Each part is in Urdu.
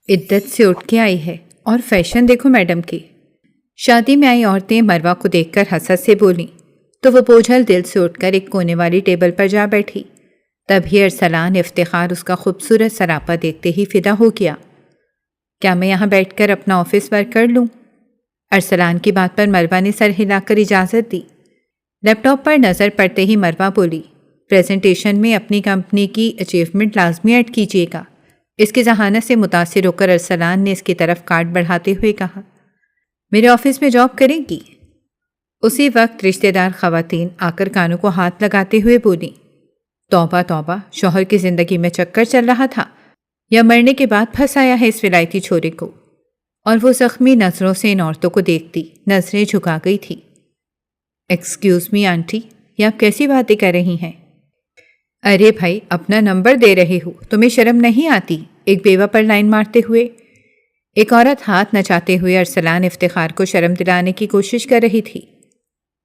عدت سے اٹھ کے آئی ہے اور فیشن دیکھو میڈم کی۔ شادی میں آئی عورتیں مروہ کو دیکھ کر حسد سے بولیں تو وہ بوجھل دل سے اٹھ کر ایک کونے والی ٹیبل پر جا بیٹھی۔ تبھی ارسلان افتخار اس کا خوبصورت سراپا دیکھتے ہی فدا ہو گیا۔ کیا میں یہاں بیٹھ کر اپنا آفس ورک کر لوں؟ ارسلان کی بات پر مروہ نے سر ہلا کر اجازت دی۔ لیپ ٹاپ پر نظر پڑتے ہی مروہ بولی، پریزنٹیشن میں اپنی کمپنی کی اچیومنٹ لازمی ایڈ کیجیے گا۔ اس کی ذہانت سے متاثر ہو کر ارسلان نے اس کی طرف کارڈ بڑھاتے ہوئے کہا، میرے آفس میں جاب کریں گی؟ اسی وقت رشتہ دار خواتین آ کر کانوں کو ہاتھ لگاتے ہوئے بولیں، توبہ توبہ، شوہر کی زندگی میں چکر چل رہا تھا یا مرنے کے بعد پھنسایا ہے اس ولایتی چھورے کو؟ اور وہ زخمی نظروں سے ان عورتوں کو دیکھتی نظریں جھکا گئی تھی۔ ایکسکیوز می آنٹی، یہ آپ کیسی باتیں کر رہی ہیں؟ ارے بھائی، اپنا نمبر دے رہے ہو، تمہیں شرم نہیں آتی؟ ایک بیوہ پر لائن مارتے ہوئے ایک عورت ہاتھ نچاتے ہوئے ارسلان افتخار کو شرم دلانے کی کوشش کر رہی تھی۔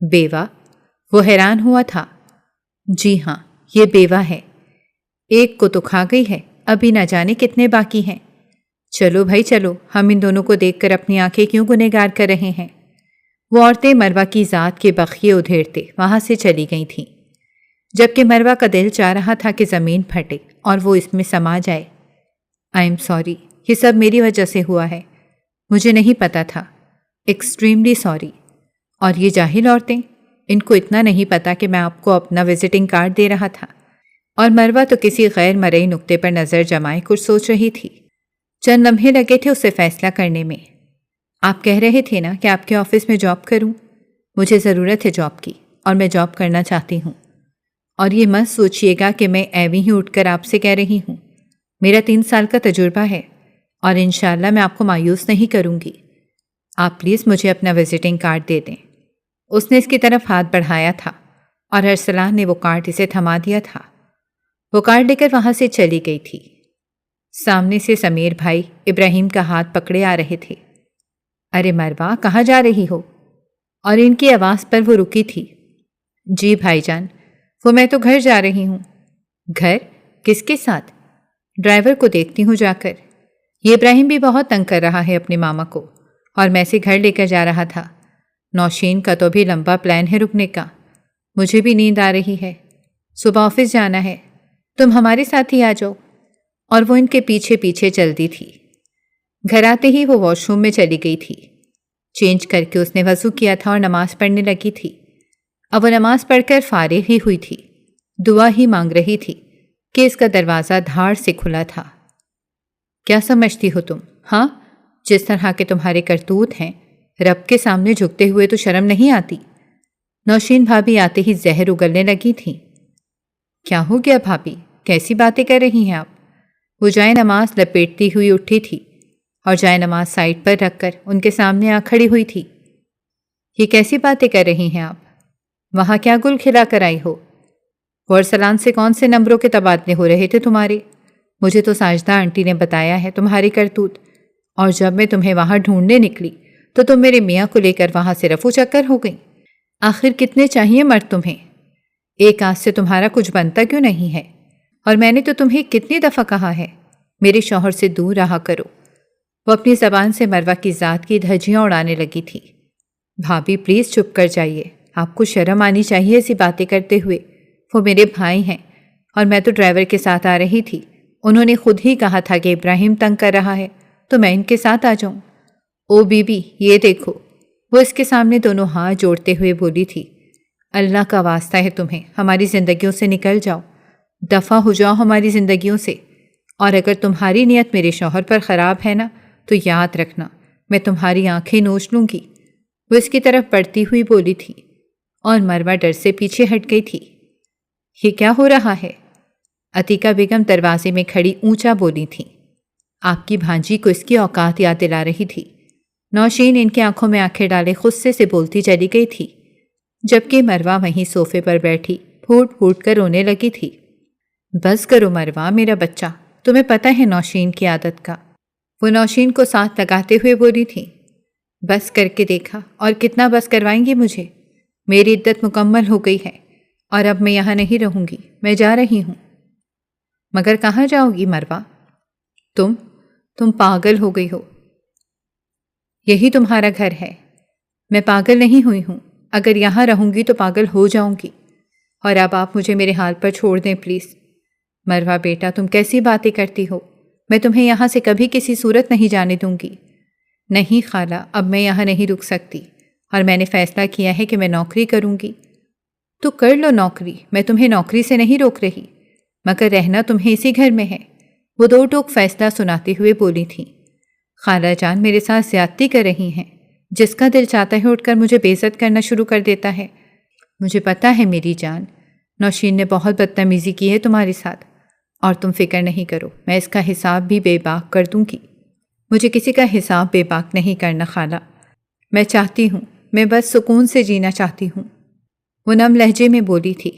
بیوہ؟ وہ حیران ہوا تھا۔ جی ہاں، یہ بیوہ ہے۔ ایک کو تو کھا گئی ہے، ابھی نہ جانے کتنے باقی ہیں۔ چلو بھائی چلو، ہم ان دونوں کو دیکھ کر اپنی آنکھیں کیوں گنہگار کر رہے ہیں؟ وہ عورتیں مروہ کی ذات کے بخیے ادھیڑتے وہاں سے چلی گئی تھیں، جبکہ مروہ کا دل چاہ رہا تھا کہ زمین پھٹے اور وہ اس میں سما جائے۔ آئی ایم سوری، یہ سب میری وجہ سے ہوا ہے، مجھے نہیں پتا تھا، ایکسٹریملی سوری۔ اور یہ جاہل عورتیں، ان کو اتنا نہیں پتا کہ میں آپ کو اپنا وزٹنگ کارڈ دے رہا تھا۔ اور مروہ تو کسی غیر مرئی نقطے پر نظر جمائے کچھ سوچ رہی تھی۔ چند لمحے لگے تھے اسے فیصلہ کرنے میں۔ آپ کہہ رہے تھے نا کہ آپ کے آفس میں جاب کروں؟ مجھے ضرورت ہے جاب کی، اور میں جاب کرنا چاہتی ہوں۔ اور یہ مت سوچئے گا کہ میں ایویں ہی اٹھ کر آپ سے کہہ رہی ہوں، میرا 3 سال کا تجربہ ہے اور انشاءاللہ میں آپ کو مایوس نہیں کروں گی۔ آپ پلیز مجھے اپنا وزٹنگ کارڈ دے دیں۔ اس نے اس کی طرف ہاتھ بڑھایا تھا اور ارسلان نے وہ کارڈ اسے تھما دیا تھا۔ وہ کارڈ لے کر وہاں سے چلی گئی تھی۔ سامنے سے سمیر بھائی ابراہیم کا ہاتھ پکڑے آ رہے تھے۔ ارے مروہ، کہاں جا رہی ہو؟ اور ان کی آواز پر وہ رکی تھی۔ جی بھائی جان، وہ میں تو گھر جا رہی ہوں۔ گھر؟ کس کے ساتھ؟ ڈرائیور کو دیکھتی ہوں جا کر۔ یہ ابراہیم بھی بہت تنگ کر رہا ہے اپنے ماما کو، اور میں سے گھر لے کر جا رہا تھا۔ نوشین کا تو بھی لمبا پلان ہے رکنے کا۔ مجھے بھی نیند آ رہی ہے، صبح آفس جانا ہے، تم ہمارے ساتھ ہی آ جاؤ۔ اور وہ ان کے پیچھے پیچھے چلتی تھی۔ گھر آتے ہی وہ واش روم میں چلی گئی تھی۔ چینج کر کے اس نے وضو کیا تھا اور نماز پڑھنے لگی تھی۔ اب وہ نماز پڑھ کر فارغ ہی ہوئی تھی، دعا ہی مانگ رہی تھی کہ اس کا دروازہ دھاڑ سے کھلا تھا۔ کیا سمجھتی ہو تم؟ ہاں، جس طرح کے تمہارے کرتوت ہیں، رب کے سامنے جھکتے ہوئے تو شرم نہیں آتی؟ نوشین بھابھی آتے ہی زہر اگلنے لگی تھی۔ کیا ہو گیا بھابھی، کیسی باتیں کر رہی ہیں آپ؟ وہ جائے نماز لپیٹتی ہوئی اٹھی تھی اور جائے نماز سائڈ پر رکھ کر ان کے سامنے آ کھڑی ہوئی تھی۔ یہ کیسی باتیں کر رہی ہیں آپ؟ وہاں کیا گل کھلا کر آئی ہو؟ وہ ارسلان سے کون سے نمبروں کے تبادلے ہو رہے تھے تمہارے؟ مجھے تو ساجدہ آنٹی نے بتایا ہے تمہاری کرتوت، اور جب میں تمہیں وہاں ڈھونڈنے نکلی تو تم میرے میاں کو لے کر وہاں سے رفو چکر ہو گئی۔ آخر کتنے چاہیے مرد تمہیں؟ ایک آنکھ سے تمہارا کچھ بنتا کیوں نہیں ہے؟ اور میں نے تو تمہیں کتنی دفعہ کہا ہے میرے شوہر سے دور رہا کرو۔ وہ اپنی زبان سے مروہ کی ذات کی دھجیاں اڑانے لگی تھی۔ بھابھی پلیز چپ کر جائیے، آپ کو شرم آنی چاہیے ایسی باتیں کرتے ہوئے۔ وہ میرے بھائی ہیں، اور میں تو ڈرائیور کے ساتھ آ رہی تھی، انہوں نے خود ہی کہا تھا کہ ابراہیم تنگ کر رہا ہے تو میں ان کے ساتھ آ جاؤں۔ او بی بی، یہ دیکھو، وہ اس کے سامنے دونوں ہاتھ جوڑتے ہوئے بولی تھی، اللہ کا واسطہ ہے تمہیں، ہماری زندگیوں سے نکل جاؤ، دفع ہو جاؤ ہماری زندگیوں سے۔ اور اگر تمہاری نیت میرے شوہر پر خراب ہے نا تو یاد رکھنا میں تمہاری آنکھیں نوچ لوں گی۔ وہ اس کی طرف بڑھتی ہوئی بولی تھی، اور مروہ ڈر سے پیچھے ہٹ گئی تھی۔ یہ کیا ہو رہا ہے؟ عتیقہ بیگم دروازے میں کھڑی اونچا بولی تھی۔ آپ کی بھانجی کو اس کی اوقات یاد دلا رہی تھی۔ نوشین ان کی آنکھوں میں آنکھیں ڈالے غصے سے بولتی چلی گئی تھی، جبکہ مروہ وہیں صوفے پر بیٹھی پھوٹ پھوٹ کر رونے لگی تھی۔ بس کرو مروہ میرا بچہ، تمہیں پتہ ہے نوشین کی عادت کا۔ وہ نوشین کو ساتھ لگاتے ہوئے بولی تھی، بس کر کے دیکھا، اور کتنا بس کروائیں گی مجھے؟ میری عدت مکمل ہو گئی ہے اور اب میں یہاں نہیں رہوں گی، میں جا رہی ہوں۔ مگر کہاں جاؤ گی مروہ؟ تم پاگل ہو گئی ہو، یہی تمہارا گھر ہے۔ میں پاگل نہیں ہوئی ہوں، اگر یہاں رہوں گی تو پاگل ہو جاؤں گی، اور اب آپ مجھے میرے حال پر چھوڑ دیں پلیز۔ مروہ بیٹا، تم کیسی باتیں کرتی ہو؟ میں تمہیں یہاں سے کبھی کسی صورت نہیں جانے دوں گی۔ نہیں خالہ، اب میں یہاں نہیں رک سکتی، اور میں نے فیصلہ کیا ہے کہ میں نوکری کروں گی۔ تو کر لو نوکری، میں تمہیں نوکری سے نہیں روک رہی، مگر رہنا تمہیں اسی گھر میں ہے، وہ دو ٹوک فیصلہ سناتے ہوئے بولی تھیں۔ خالہ جان میرے ساتھ زیادتی کر رہی ہیں، جس کا دل چاہتا ہے اٹھ کر مجھے بے عزت کرنا شروع کر دیتا ہے۔ مجھے پتا ہے میری جان، نوشین نے بہت بدتمیزی کی ہے تمہارے ساتھ، اور تم فکر نہیں کرو، میں اس کا حساب بھی بے باک کر دوں گی۔ مجھے کسی کا حساب بے باک نہیں کرنا خالہ، میں چاہتی ہوں، میں بس سکون سے جینا چاہتی ہوں۔ وہ نم لہجے میں بولی تھی۔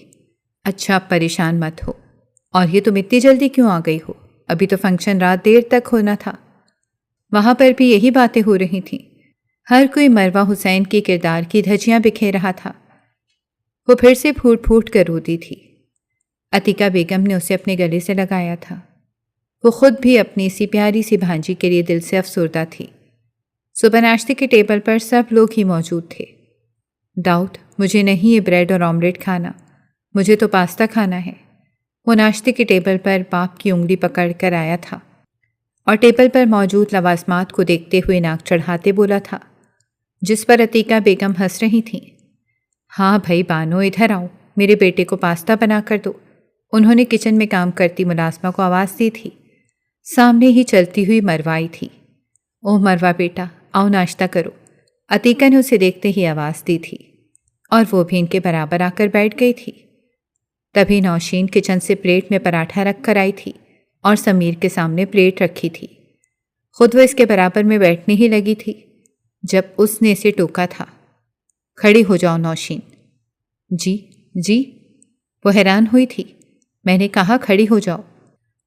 اچھا اب پریشان مت ہو، اور یہ تم اتنی جلدی کیوں آ گئی ہو؟ ابھی تو فنکشن رات دیر تک ہونا تھا۔ وہاں پر بھی یہی باتیں ہو رہی تھیں، ہر کوئی مروہ حسین کے کردار کی دھجیاں بکھیر رہا تھا۔ وہ پھر سے پھوٹ پھوٹ کر روتی تھی۔ عتیقہ بیگم نے اسے اپنے گلے سے لگایا تھا۔ وہ خود بھی اپنی اسی پیاری سی بھانجی کے لیے دل سے افسردہ تھی۔ صبح ناشتے کے ٹیبل پر سب لوگ ہی موجود تھے۔ داؤد، مجھے نہیں یہ بریڈ اور آملیٹ کھانا، مجھے تو پاستا کھانا ہے۔ وہ ناشتے کے ٹیبل پر باپ کی انگلی پکڑ کر آیا تھا، اور ٹیبل پر موجود لوازمات کو دیکھتے ہوئے ناک چڑھاتے بولا تھا، جس پر عتیقہ بیگم ہنس رہی تھیں۔ ہاں بھائی بانو، ادھر آؤ، میرے بیٹے کو پاستا بنا کر دو۔ انہوں نے کچن میں کام کرتی ملازمہ کو آواز دی تھی۔ سامنے ہی چلتی ہوئی مروہ آئی تھی۔ اوہ مروہ بیٹا، آؤ ناشتہ کرو۔ عتیقہ نے اسے دیکھتے ہی آواز دی تھی، اور وہ بھی ان کے برابر آ کر بیٹھ گئی تھی۔ تبھی نوشین کچن سے پلیٹ میں پراٹھا رکھ کر آئی تھی، اور سمیر کے سامنے پلیٹ رکھی تھی۔ خود وہ اس کے برابر میں بیٹھنے ہی لگی تھی جب اس نے اسے ٹوکا تھا۔ کھڑی ہو جاؤ نوشین۔ جی جی، وہ حیران ہوئی تھی۔ میں نے کہا کھڑی ہو جاؤ۔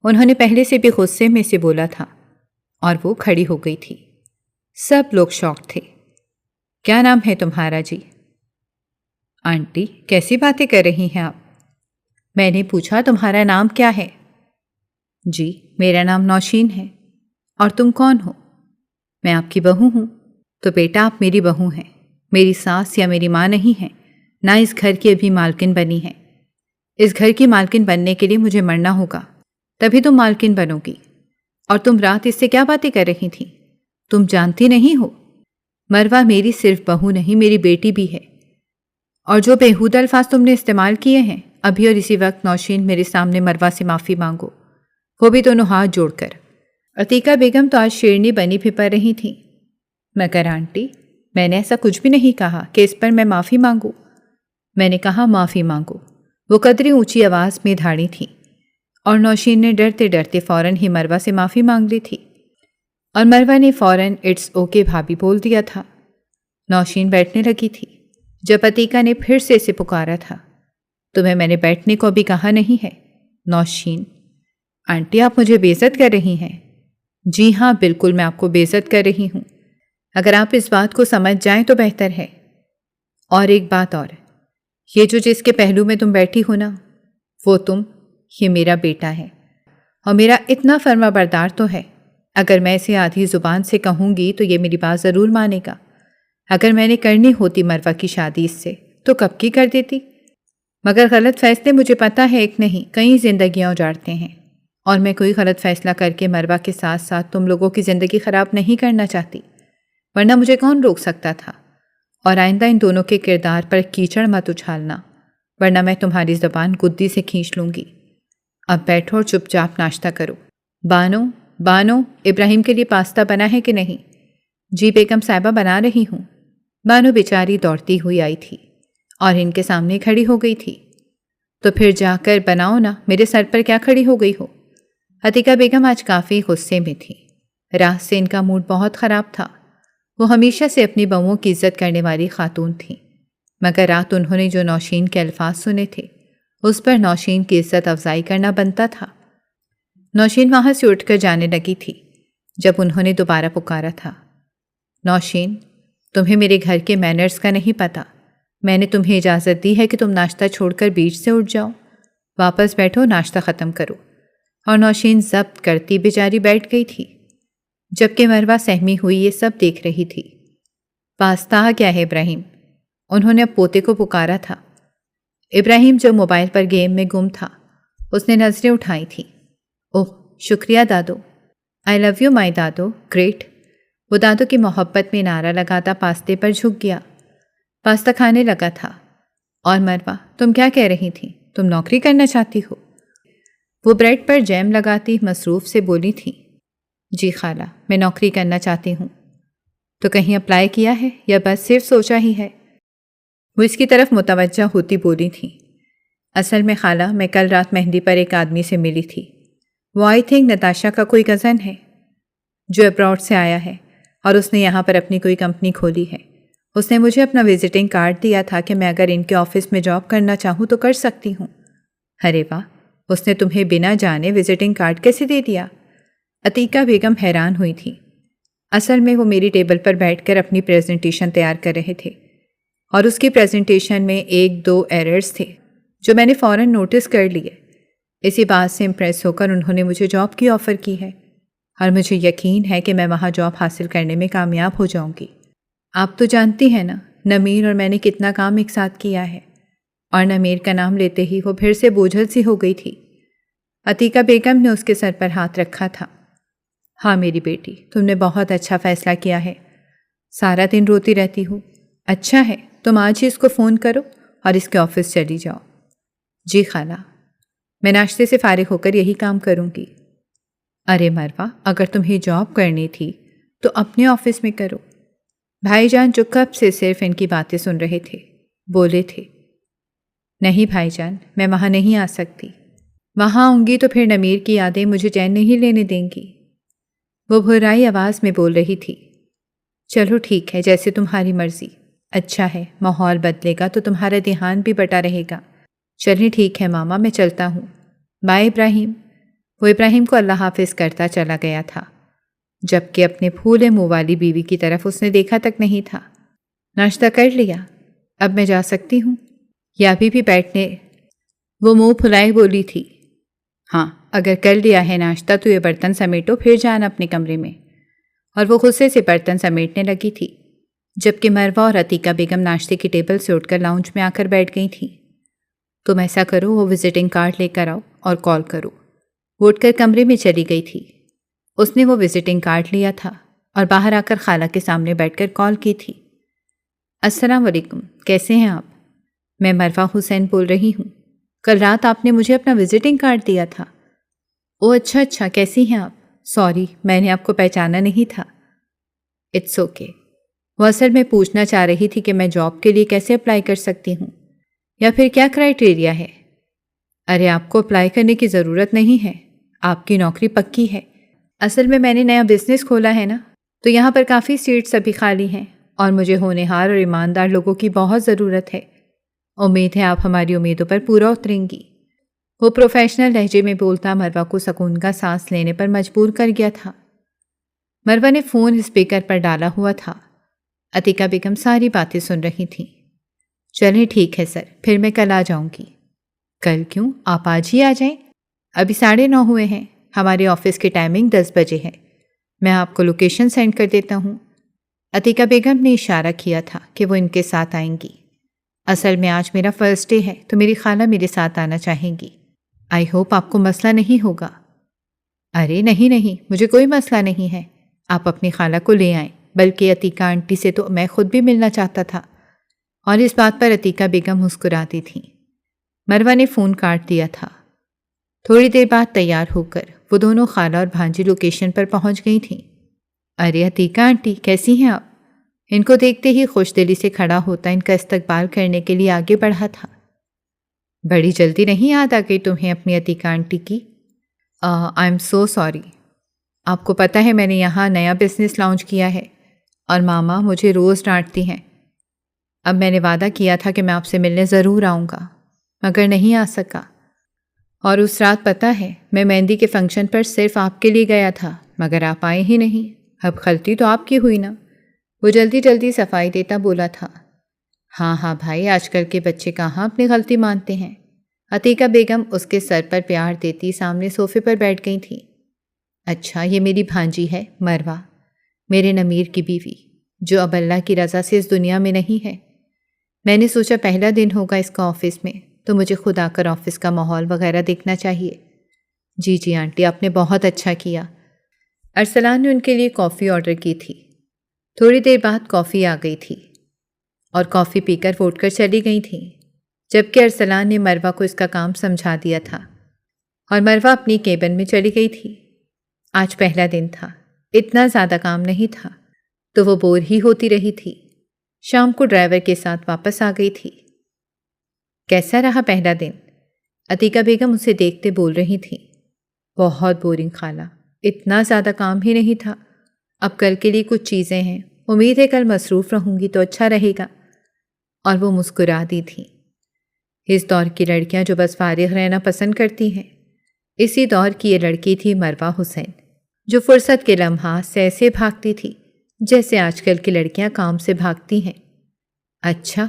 انہوں نے پہلے سے بھی غصے میں سے بولا تھا، اور وہ کھڑی ہو گئی تھی۔ سب لوگ شاک تھے۔ کیا نام ہے تمہارا جی؟ آنٹی کیسی باتیں کر رہی ہیں آپ؟ میں نے پوچھا تمہارا نام کیا ہے؟ جی میرا نام نوشین ہے۔ اور تم کون ہو؟ میں آپ کی بہو ہوں۔ تو بیٹا آپ میری بہو ہیں، میری ساس یا میری ماں نہیں ہیں، نہ اس گھر کی ابھی مالکن بنی ہے۔ اس گھر کی مالکن بننے کے لیے مجھے مرنا ہوگا، تبھی تم مالکن بنو گی۔ اور تم رات اس سے کیا باتیں کر رہی تھی؟ تم جانتی نہیں ہو مروہ میری صرف بہو نہیں، میری بیٹی بھی ہے۔ اور جو بےہودہ الفاظ تم نے استعمال کیے ہیں ابھی اور اسی وقت، نوشین میرے سامنے مروہ سے معافی مانگو، وہ بھی دونوں ہاتھ جوڑ کر۔ عتیقہ بیگم تو آج شیرنی بنی پھپر رہی تھیں۔ مگر آنٹی، میں نے ایسا کچھ بھی نہیں کہا کہ اس پر میں معافی مانگوں۔ میں نے کہا معافی مانگو، وہ قدرے اونچی آواز میں دھاڑی تھی، اور نوشین نے ڈرتے ڈرتے فوراً ہی مروہ سے معافی مانگ لی تھی، اور مروہ نے فوراً اٹس اوکے بھابھی بول دیا تھا۔ نوشین بیٹھنے لگی تھی جب عتیقہ نے پھر سے اسے پکارا تھا۔ تمہیں میں نے بیٹھنے کو بھی کہا نہیں ہے نوشین۔ آنٹی آپ مجھے بے عزت کر رہی ہیں۔ جی ہاں بالکل، میں آپ کو بے عزت کر رہی ہوں۔ اگر آپ اس بات کو سمجھ جائیں تو بہتر ہے۔ اور ایک بات اور، یہ جو جس کے پہلو میں تم بیٹھی ہو نا، وہ تم، یہ میرا بیٹا ہے، اور میرا اتنا فرما بردار تو ہے، اگر میں اسے آدھی زبان سے کہوں گی تو یہ میری بات ضرور مانے گا۔ اگر میں نے کرنی ہوتی مروہ کی شادی اس سے تو کب کی کر دیتی، مگر غلط فیصلے مجھے پتہ ہے ایک نہیں کئی زندگیاں اجاڑتے ہیں، اور میں کوئی غلط فیصلہ کر کے مروہ کے ساتھ ساتھ تم لوگوں کی زندگی خراب نہیں کرنا چاہتی، ورنہ مجھے کون روک سکتا تھا۔ اور آئندہ ان دونوں کے کردار پر کیچڑ مت اچھالنا، ورنہ میں تمہاری زبان گدی سے کھینچ لوں گی۔ اب بیٹھو اور چپ چاپ ناشتہ کرو۔ بانو، ابراہیم کے لیے پاستا بنا ہے کہ نہیں؟ جی بیگم صاحبہ بنا رہی ہوں۔ بانو بیچاری دوڑتی ہوئی آئی تھی اور ان کے سامنے کھڑی ہو گئی تھی۔ تو پھر جا کر بناؤ نا، میرے سر پر کیا کھڑی ہو گئی ہو؟ عتیقہ بیگم آج کافی غصے میں تھی، رات سے ان کا موڈ بہت خراب تھا۔ وہ ہمیشہ سے اپنی بہوؤں کی عزت کرنے والی خاتون تھیں، مگر رات انہوں نے جو نوشین کے الفاظ سنے تھے اس پر نوشین کی عزت افزائی کرنا بنتا تھا۔ نوشین وہاں سے اٹھ کر جانے لگی تھی جب انہوں نے دوبارہ پکارا تھا۔ نوشین، تمہیں میرے گھر کے مینرز کا نہیں پتہ، میں نے تمہیں اجازت دی ہے کہ تم ناشتہ چھوڑ کر بیچ سے اٹھ جاؤ، واپس بیٹھو، ناشتہ ختم کرو۔ اور نوشین ضبط کرتی بیچاری بیٹھ گئی تھی۔ جبکہ مروہ سہمی ہوئی یہ سب دیکھ رہی تھی۔ پاستا کیا ہے ابراہیم؟ انہوں نے اب پوتے کو پکارا تھا۔ ابراہیم جو موبائل پر گیم میں گم تھا، اس نے نظریں اٹھائی تھیں۔ اوہ شکریہ دادو، آئی love you my Dadu, great. وہ دادو کی محبت میں نعرہ لگاتا پاستے پر جھک گیا۔ پاستا کھانے لگا تھا۔ اور مروہ تم کیا کہہ رہی تھی؟ تم نوکری کرنا چاہتی ہو؟ وہ بریڈ پر جیم لگاتی مصروف سے بولی تھی۔ جی خالہ، میں نوکری کرنا چاہتی ہوں۔ تو کہیں اپلائی کیا ہے یا بس صرف سوچا ہی ہے؟ وہ اس کی طرف متوجہ ہوتی بولی تھی۔ اصل میں خالہ، میں کل رات مہندی پر ایک آدمی سے ملی تھی۔ وہ آئی تھنک نتاشا کا کوئی کزن ہے جو ابراڈ سے آیا ہے، اور اس نے یہاں پر اپنی کوئی کمپنی کھولی ہے۔ اس نے مجھے اپنا وزٹنگ کارڈ دیا تھا کہ میں اگر ان کے آفس میں جاب کرنا چاہوں تو کر سکتی ہوں۔ ارے واہ، اس نے تمہیں بنا جانے وزٹنگ کارڈ کیسے دے دیا؟ عتیقہ بیگم حیران ہوئی تھی۔ اصل میں وہ میری ٹیبل پر بیٹھ کر اپنی پریزنٹیشن تیار کر رہے تھے، اور اس کی پریزنٹیشن میں 1-2 ایررز تھے جو میں نے فوراً نوٹس کر لیے۔ اسی بات سے امپریس ہو کر انہوں نے مجھے جاب کی آفر کی ہے، اور مجھے یقین ہے کہ میں وہاں جاب حاصل کرنے میں کامیاب ہو جاؤں گی۔ آپ تو جانتی ہیں نا، نمیر اور میں نے کتنا کام ایک ساتھ کیا ہے۔ اور نمیر کا نام لیتے ہی وہ پھر سے بوجھل سی ہو گئی تھی۔ عتیقہ بیگم نے اس کے سر پر ہاتھ رکھا تھا۔ ہاں میری بیٹی، تم نے بہت اچھا فیصلہ کیا ہے۔ سارا دن روتی رہتی ہو، اچھا ہے تم آج ہی اس کو فون کرو اور اس کے آفس چلی جاؤ۔ جی خالہ، میں ناشتے سے فارغ ہو کر یہی کام کروں گی۔ ارے مروہ، اگر تمہیں جاب کرنی تھی تو اپنے آفس میں کرو۔ بھائی جان جو کب سے صرف ان کی باتیں سن رہے تھے، بولے تھے نہیں بھائی جان، میں وہاں نہیں آ سکتی۔ وہاں آؤں گی تو پھر نمیر کی یادیں مجھے چین نہیں لینے دیں گی۔ وہ بھرائی آواز میں بول رہی تھی۔ چلو ٹھیک ہے، جیسے تمہاری مرضی۔ اچھا ہے، ماحول بدلے گا تو تمہارا دھیان بھی بٹا رہے گا۔ چلیں ٹھیک ہے ماما، میں چلتا ہوں۔ بائے ابراہیم۔ وہ ابراہیم کو اللہ حافظ کرتا چلا گیا تھا، جبکہ اپنے پھولے منہ والی بیوی کی طرف اس نے دیکھا تک نہیں تھا۔ ناشتہ کر لیا؟ اب میں جا سکتی ہوں یا ابھی بھی بیٹھنے؟ وہ منہ پھلائے بولی تھی۔ ہاں، اگر کر لیا ہے ناشتہ تو یہ برتن سمیٹو، پھر جانا اپنے کمرے میں۔ اور وہ غصے سے برتن سمیٹنے لگی تھی، جبکہ مروہ اور عتیقہ بیگم ناشتے کی ٹیبل سے اٹھ کر لاؤنج میں آ کر بیٹھ گئی تھیں۔ تم ایسا کرو، وہ وزٹنگ کارڈ لے کر آؤ اور کال کرو۔ وہ اٹھ کر کمرے میں چلی گئی تھی۔ اس نے وہ وزٹنگ کارڈ لیا تھا اور باہر آ کر خالہ کے سامنے بیٹھ کر کال کی تھی۔ السلام علیکم، کیسے ہیں آپ؟ میں مروہ حسین بول رہی ہوں۔ کل رات آپ نے مجھے اپنا وزٹنگ کارڈ دیا تھا۔ او اچھا، کیسی ہیں آپ؟ سوری، میں نے آپ کو پہچانا نہیں تھا۔ It's okay. وہ اصل میں پوچھنا چاہ رہی تھی کہ میں جاب کے لیے کیسے اپلائی کر سکتی ہوں، یا پھر کیا کرائیٹیریا ہے؟ ارے آپ کو اپلائی کرنے کی ضرورت نہیں ہے، آپ کی نوکری پکی ہے۔ اصل میں نے نیا بزنس کھولا ہے نا، تو یہاں پر کافی سیٹس ابھی خالی ہیں، اور مجھے ہونہار اور ایماندار لوگوں کی بہت ضرورت ہے۔ امید ہے آپ ہماری امیدوں پر پورا اتریں گی۔ وہ پروفیشنل لہجے میں بولتا مروہ کو سکون کا سانس لینے پر مجبور کر گیا تھا۔ مروہ نے فون اسپیکر پر ڈالا ہوا تھا۔ عتیقہ بیگم ساری باتیں سن رہی تھیں۔ چلیں ٹھیک ہے سر، پھر میں کل آ جاؤں گی۔ کل کیوں؟ آپ آج ہی آ جائیں۔ ابھی 9:30 ہوئے ہیں، ہمارے آفس کی ٹائمنگ 10 بجے ہے۔ میں آپ کو لوکیشن سینڈ کر دیتا ہوں۔ عتیقہ بیگم نے اشارہ کیا تھا کہ وہ ان کے ساتھ آئیں گی۔ اصل میں آج میرا فرسٹ ڈے ہے تو میری خالہ میرے ساتھ آنا چاہیں گی۔ آئی ہوپ آپ کو مسئلہ نہیں ہوگا۔ ارے نہیں، مجھے کوئی مسئلہ نہیں ہے، آپ اپنی خالہ کو لے آئیں، بلکہ عتیقہ آنٹی سے تو میں خود بھی ملنا چاہتا تھا۔ اور اس بات پر عتیقہ بیگم مسکراتی تھیں۔ مروہ نے فون کاٹ دیا تھا۔ تھوڑی دیر بعد تیار ہو کر وہ دونوں خالہ اور بھانجی لوکیشن پر پہنچ گئی تھیں۔ ارے عتیقہ آنٹی، کیسی ہیں آپ؟ ان کو دیکھتے ہی خوش دلی سے کھڑا ہوتا ان کا استقبال کرنے کے لیے آگے بڑھا تھا۔ بڑی جلدی نہیں یاد آ گئی تمہیں اپنی عتیقہ آنٹی کی؟ I am so sorry. آپ کو پتہ ہے میں نے یہاں نیا بزنس لانچ کیا ہے، اور ماما مجھے روز ڈانٹتی ہیں۔ اب میں نے وعدہ کیا تھا کہ میں آپ سے ملنے ضرور آؤں گا، مگر نہیں آ سکا۔ اور اس رات پتہ ہے میں مہندی کے فنکشن پر صرف آپ کے لیے گیا تھا، مگر آپ آئے ہی نہیں۔ اب غلطی تو آپ کی ہوئی نا۔ وہ جلدی صفائی دیتا بولا تھا۔ ہاں بھائی، آج کل کے بچے کہاں اپنی غلطی مانتے ہیں۔ عتیقہ بیگم اس کے سر پر پیار دیتی سامنے صوفے پر بیٹھ گئی تھیں۔ اچھا، یہ میری بھانجی ہے مروہ، میرے نمیر کی بیوی، جو اب اللہ کی رضا سے اس دنیا میں نہیں ہے۔ میں نے سوچا پہلا دن ہوگا اس کا آفس میں، تو مجھے خود آ کر آفس کا ماحول وغیرہ دیکھنا چاہیے۔ جی جی آنٹی، آپ نے بہت اچھا کیا۔ ارسلان نے ان کے لیے کافی آرڈر کی تھی۔ تھوڑی دیر بعد کافی آ گئی تھی اور کافی پی کر وہ اٹھ کر چلی گئی تھیں، جبکہ ارسلان نے مروہ کو اس کا کام سمجھا دیا تھا اور مروہ اپنی کیبن میں چلی گئی تھی۔ آج پہلا دن تھا، اتنا زیادہ کام نہیں تھا، تو وہ بور ہی ہوتی رہی تھی۔ شام کو ڈرائیور کے ساتھ واپس آ گئی تھی۔ کیسا رہا پہلا دن؟ عتیقہ بیگم اسے دیکھتے بول رہی تھی۔ بہت بورنگ خالہ، اتنا زیادہ کام ہی نہیں تھا۔ اب کل کے لیے کچھ چیزیں ہیں، امید ہے کل مصروف رہوں گی تو اچھا رہے گا۔ اور وہ مسکرا دی تھی۔ اس دور کی لڑکیاں جو بس فارغ رہنا پسند کرتی ہیں، اسی دور کی یہ لڑکی تھی مروہ حسین، جو فرصت کے لمحات سے ایسے بھاگتی تھی جیسے آج کل کی لڑکیاں کام سے بھاگتی ہیں۔ اچھا،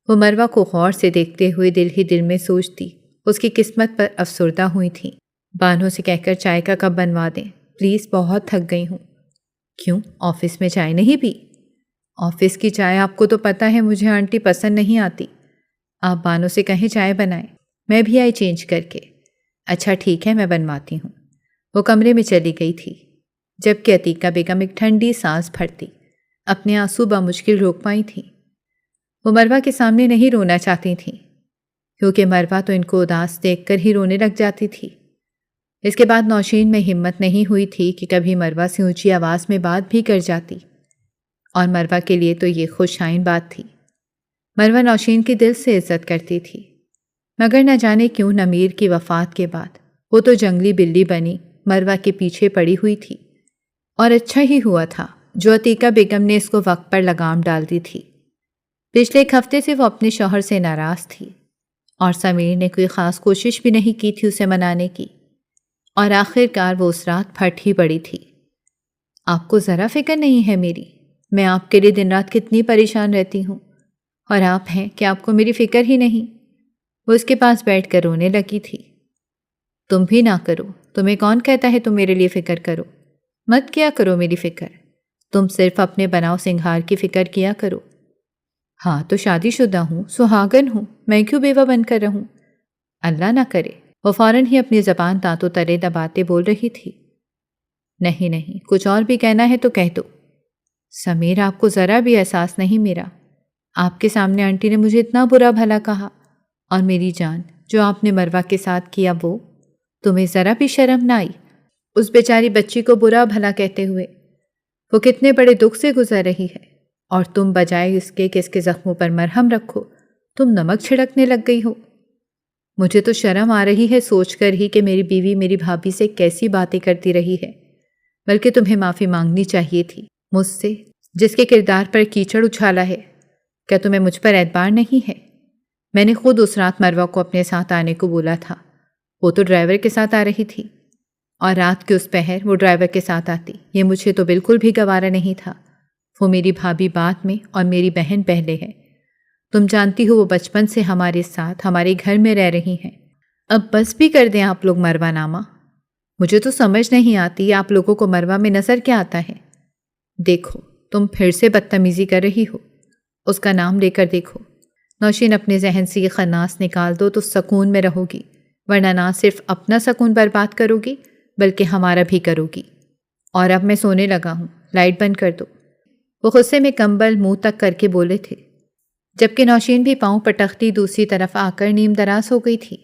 وہ مروہ کو غور سے دیکھتے ہوئے دل ہی دل میں سوچتی اس کی قسمت پر افسردہ ہوئی تھی۔ بانو سے کہہ کر چائے کا کپ بنوا دیں پلیز، بہت تھک گئی ہوں۔ کیوں، آفس میں چائے نہیں پی؟ آفس کی چائے آپ کو تو پتہ ہے مجھے آنٹی پسند نہیں آتی۔ آپ بانو سے کہیں چائے بنائیں، میں بھی آئی چینج کر کے۔ اچھا ٹھیک ہے، میں بنواتی ہوں۔ وہ کمرے میں چلی گئی تھی، جبکہ عتیقہ بیگم ایک ٹھنڈی سانس بھرتی اپنے آنسو بمشکل روک پائی تھیں۔ وہ مروہ کے سامنے نہیں رونا چاہتی تھیں، کیونکہ مروہ تو ان کو اداس دیکھ کر ہی رونے لگ جاتی تھی۔ اس کے بعد نوشین میں ہمت نہیں ہوئی تھی کہ کبھی مروہ سے اونچی آواز میں بات بھی کر جاتی، اور مروہ کے لیے تو یہ خوش آئند بات تھی۔ مروہ نوشین کی دل سے عزت کرتی تھی، مگر نہ جانے کیوں نمیر کی وفات کے بعد وہ تو جنگلی بلی بنی مروہ کے پیچھے پڑی ہوئی تھی۔ اور اچھا ہی ہوا تھا جو عتیقہ بیگم نے اس کو وقت پر لگام ڈال دی تھی۔ پچھلے ایک ہفتے سے وہ اپنے شوہر سے ناراض تھی، اور سمیر نے کوئی خاص کوشش بھی نہیں کی تھی اسے منانے کی، اور آخر کار وہ اس رات پھٹ ہی پڑی تھی۔ آپ کو ذرا فکر نہیں ہے میری، میں آپ کے لیے دن رات کتنی پریشان رہتی ہوں، اور آپ ہیں کہ آپ کو میری فکر ہی نہیں۔ وہ اس کے پاس بیٹھ کر رونے لگی تھی۔ تم بھی نہ کرو، تمہیں کون کہتا ہے تم میرے لیے فکر کرو؟ مت کیا کرو میری فکر، تم صرف اپنے بناؤ سنگھار کی فکر کیا کرو۔ ہاں تو شادی شدہ ہوں، سہاگن ہوں، میں کیوں بیوہ بن کر رہوں؟ اللہ نہ کرے۔ وہ فوراً ہی اپنی زبان دانتوں تلے دباتے بول رہی تھی۔ نہیں نہیں، کچھ اور بھی کہنا ہے تو کہہ دو۔ سمیر، آپ کو ذرا بھی احساس نہیں میرا؟ آپ کے سامنے آنٹی نے مجھے اتنا برا بھلا کہا، اور میری جان جو آپ نے مروہ کے ساتھ کیا وہ تمہیں ذرا بھی شرم نہ آئی اس بیچاری بچی کو برا بھلا کہتے ہوئے؟ وہ کتنے بڑے دکھ سے گزر رہی ہے، اور تم بجائے اس کے زخموں پر مرہم رکھو تم نمک چھڑکنے لگ گئی ہو۔ مجھے تو شرم آ رہی ہے سوچ کر ہی کہ میری بیوی میری بھابھی سے کیسی باتیں کرتی رہی ہے، بلکہ تمہیں معافی مانگنی چاہیے تھی مجھ سے، جس کے کردار پر کیچڑ اچھالا ہے۔ کیا تمہیں مجھ پر اعتبار نہیں ہے؟ میں نے خود اس رات مروہ کو اپنے ساتھ آنے کو بولا تھا، وہ تو ڈرائیور کے ساتھ آ رہی تھی، اور رات کے اس پہر وہ ڈرائیور کے ساتھ آتی، یہ مجھے تو بالکل بھی گوارا نہیں تھا۔ وہ میری بھابھی بعد میں اور میری بہن پہلے ہے۔ تم جانتی ہو وہ بچپن سے ہمارے ساتھ ہمارے گھر میں رہ رہی ہیں۔ اب بس بھی کر دیں آپ لوگ مروہ نامہ۔ مجھے تو سمجھ نہیں آتی آپ لوگوں کو مروہ میں نظر کیا آتا ہے۔ دیکھو تم پھر سے بدتمیزی کر رہی ہو، اس کا نام لے کر دیکھو۔ نوشین، اپنے ذہن سے یہ خناس نکال دو تو سکون میں رہو گی، ورنہ نہ صرف اپنا سکون برباد کرو گی بلکہ ہمارا بھی کرو گی۔ اور اب میں سونے لگا ہوں، لائٹ بند کر دو۔ وہ غصے میں کمبل منہ تک کر کے بولے تھے، جبکہ نوشین بھی پاؤں پٹختی دوسری طرف آ کر نیم دراز ہو گئی تھی۔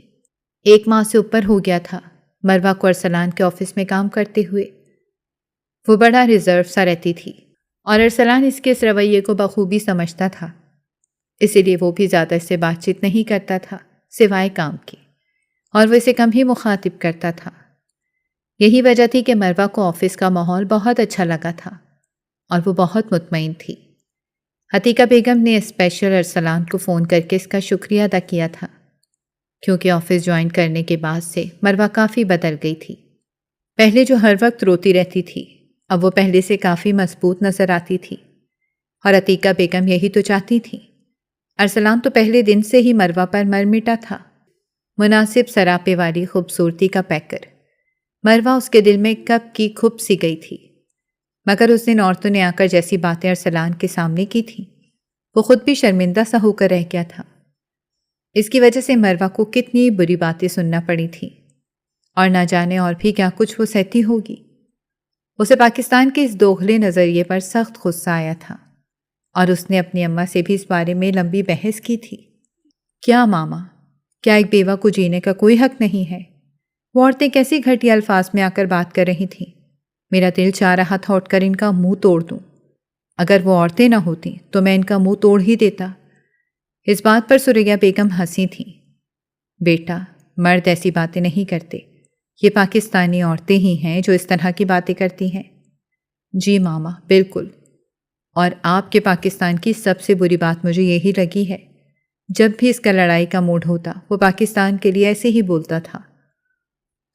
1 ماہ سے اوپر ہو گیا تھا مروہ کو ارسلان کے آفس میں کام کرتے ہوئے۔ وہ بڑا ریزرو سا رہتی تھی، اور ارسلان اس کے اس رویے کو بخوبی سمجھتا تھا، اسی لیے وہ بھی زیادہ اس سے بات چیت نہیں کرتا تھا سوائے کام کے، اور وہ اسے کم ہی مخاطب کرتا تھا۔ یہی وجہ تھی کہ مروہ کو آفس کا ماحول بہت اچھا لگا تھا، اور وہ بہت مطمئن تھی۔ عتیقہ بیگم نے اسپیشل ارسلان کو فون کر کے اس کا شکریہ ادا کیا تھا، کیونکہ آفس جوائن کرنے کے بعد سے مروہ کافی بدل گئی تھی۔ پہلے جو ہر وقت روتی رہتی تھی، اب وہ پہلے سے کافی مضبوط نظر آتی تھی، اور عتیقہ بیگم یہی تو چاہتی تھی۔ ارسلان تو پہلے دن سے ہی مروہ پر مر مٹا تھا، مناسب سراپے والی خوبصورتی کا پیکر۔ مروہ اس کے دل میں کب کی کھپ سی گئی تھی، مگر اس دن عورتوں نے آ کر جیسی باتیں ارسلان کے سامنے کی تھیں وہ خود بھی شرمندہ سا ہو کر رہ گیا تھا۔ اس کی وجہ سے مروہ کو کتنی بری باتیں سننا پڑی تھیں، اور نہ جانے اور بھی کیا کچھ وہ سہتی ہوگی۔ اسے پاکستان کے اس دوغلے نظریے پر سخت غصہ آیا تھا، اور اس نے اپنی اماں سے بھی اس بارے میں لمبی بحث کی تھی۔ کیا ماما، کیا ایک بیوہ کو جینے کا کوئی حق نہیں ہے؟ وہ عورتیں کیسی گھٹیا الفاظ میں آ کر بات کر رہی تھیں۔ میرا دل چاہ رہا تھا اٹھ کر ان کا منہ توڑ دوں۔ اگر وہ عورتیں نہ ہوتیں تو میں ان کا منہ توڑ ہی دیتا۔ اس بات پر سریا بیگم ہنسی تھیں۔ بیٹا، مرد ایسی باتیں نہیں کرتے، یہ پاکستانی عورتیں ہی ہیں جو اس طرح کی باتیں کرتی ہیں۔ جی ماما، بالکل۔ اور آپ کے پاکستان کی سب سے بری بات مجھے یہی لگی ہے، جب بھی اس کا لڑائی کا موڈ ہوتا وہ پاکستان کے لیے ایسے ہی بولتا تھا۔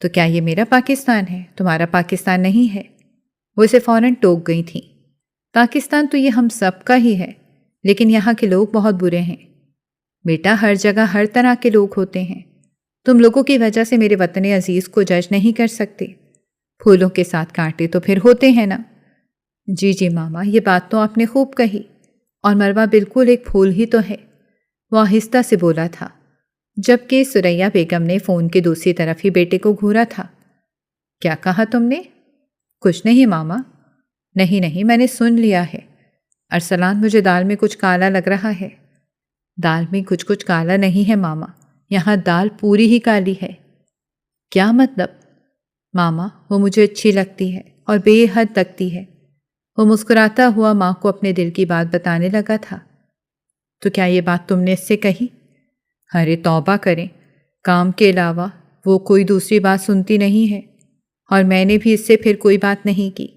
تو کیا یہ میرا پاکستان ہے، تمہارا پاکستان نہیں ہے؟ وہ اسے فوراً ٹوک گئی تھیں۔ پاکستان تو یہ ہم سب کا ہی ہے، لیکن یہاں کے لوگ بہت برے ہیں۔ بیٹا، ہر جگہ ہر طرح کے لوگ ہوتے ہیں، تم لوگوں کی وجہ سے میرے وطن عزیز کو جج نہیں کر سکتے۔ پھولوں کے ساتھ کانٹے تو پھر ہوتے ہیں نا۔ جی جی ماما، یہ بات تو آپ نے خوب کہی، اور مروہ بالکل ایک پھول ہی تو ہے، وہ آہستہ سے بولا تھا، جبکہ سریا بیگم نے فون کے دوسری طرف ہی بیٹے کو گھورا تھا۔ کیا کہا تم نے؟ کچھ نہیں ماما۔ نہیں، میں نے سن لیا ہے۔ ارسلان، مجھے دال میں کچھ کالا لگ رہا ہے۔ دال میں کچھ کالا نہیں ہے ماما، یہاں دال پوری ہی کالی ہے۔ کیا مطلب؟ ماما، وہ مجھے اچھی لگتی ہے اور بے حد لگتی ہے۔ وہ مسکراتا ہوا ماں کو اپنے دل کی بات بتانے لگا تھا۔ تو کیا یہ بات تم نے اس سے کہی؟ ارے توبہ کریں، کام کے علاوہ وہ کوئی دوسری بات سنتی نہیں ہے، اور میں نے بھی اس سے پھر کوئی بات نہیں کی۔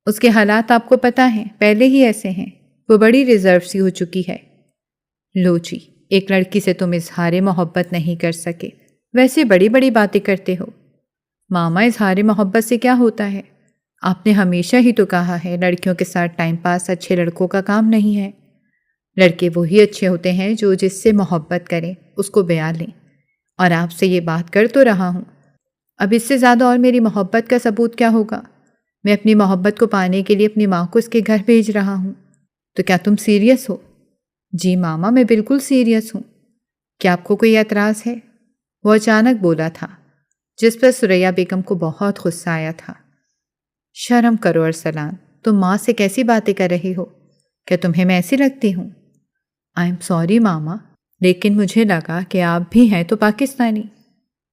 اس کے حالات آپ کو پتہ ہیں، پہلے ہی ایسے ہیں، وہ بڑی ریزرو سی ہو چکی ہے۔ لو جی، ایک لڑکی سے تم اظہار محبت نہیں کر سکے، ویسے بڑی بڑی باتیں کرتے ہو۔ ماما، اظہار محبت سے کیا ہوتا ہے؟ آپ نے ہمیشہ ہی تو کہا ہے لڑکیوں کے ساتھ ٹائم پاس اچھے لڑکوں کا کام نہیں ہے۔ لڑکے وہی اچھے ہوتے ہیں جو جس سے محبت کریں، اس کو بیان لیں، اور آپ سے یہ بات کر تو رہا ہوں۔ اب اس سے زیادہ اور میری محبت کا ثبوت کیا ہوگا؟ میں اپنی محبت کو پانے کے لیے اپنی ماں کو اس کے گھر بھیج رہا ہوں۔ تو کیا تم سیریس ہو؟ جی ماما، میں بالکل سیریس ہوں۔ کیا آپ کو کوئی اعتراض ہے؟ وہ اچانک بولا تھا، جس پر سریا بیگم کو بہت غصہ آیا تھا۔ شرم کرو ارسلان، تم ماں سے کیسی باتیں کر رہی ہو؟ کیا تمہیں میں ایسی لگتی ہوں؟ آئی ایم سوری ماما، لیکن مجھے لگا کہ آپ بھی ہیں تو پاکستانی۔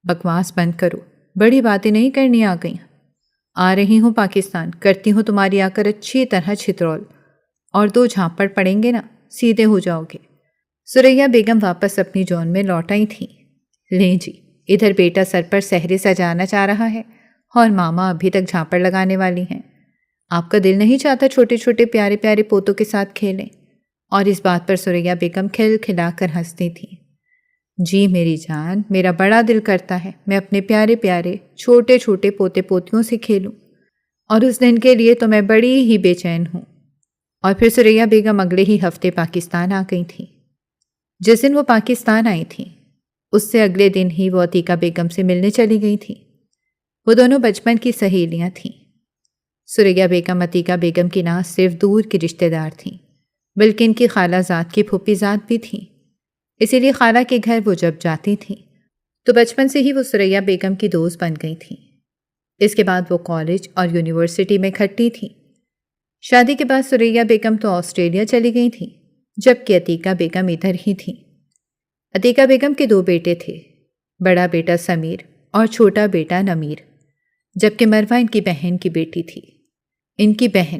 بکواس بند کرو، بڑی باتیں نہیں کرنی آ گئیں۔ آ رہی ہوں پاکستان، کرتی ہوں تمہاری آ کر اچھی طرح چھترول، اور 2 جھاپڑ پڑیں گے نا، سیدھے ہو جاؤ گے۔ سریا بیگم واپس اپنی جون میں لوٹ آئی تھیں۔ لیں جی، ادھر بیٹا سر پر سہرے سجانا چاہ رہا ہے، اور ماما ابھی تک جھاپڑ لگانے والی ہیں۔ آپ کا دل نہیں چاہتا چھوٹے چھوٹے پیارے پیارے پوتوں کے ساتھ کھیلیں؟ اور اس بات پر سریا بیگم کھل کھلا کر ہنستی تھیں۔ جی میری جان، میرا بڑا دل کرتا ہے میں اپنے پیارے پیارے چھوٹے چھوٹے پوتے پوتیوں سے کھیلوں، اور اس دن کے لیے تو میں بڑی ہی بے چین ہوں۔ اور پھر سریا بیگم اگلے ہی ہفتے پاکستان آ گئی تھیں۔ جس دن وہ پاکستان آئی تھیں، اس سے اگلے دن ہی وہ عتیقہ بیگم سے ملنے چلی گئی تھیں۔ وہ دونوں بچپن کی سہیلیاں تھیں۔ سریا بیگم عتیقہ بیگم کی نہ صرف دور کی رشتہ دار تھیں، بلکہ ان کی خالہ زاد کی پھوپھی زاد بھی تھیں۔ اسی لیے خالہ کے گھر وہ جب جاتی تھیں تو بچپن سے ہی وہ سریا بیگم کی دوست بن گئی تھیں۔ اس کے بعد وہ کالج اور یونیورسٹی میں کھٹی تھیں۔ شادی کے بعد سریا بیگم تو آسٹریلیا چلی گئی تھیں، جبکہ عتیقہ بیگم ادھر ہی تھیں۔ عتیقہ بیگم کے 2 بیٹے تھے، بڑا بیٹا سمیر اور چھوٹا بیٹا نمیر، جبکہ مروہ ان کی بہن کی بیٹی تھی۔ ان کی بہن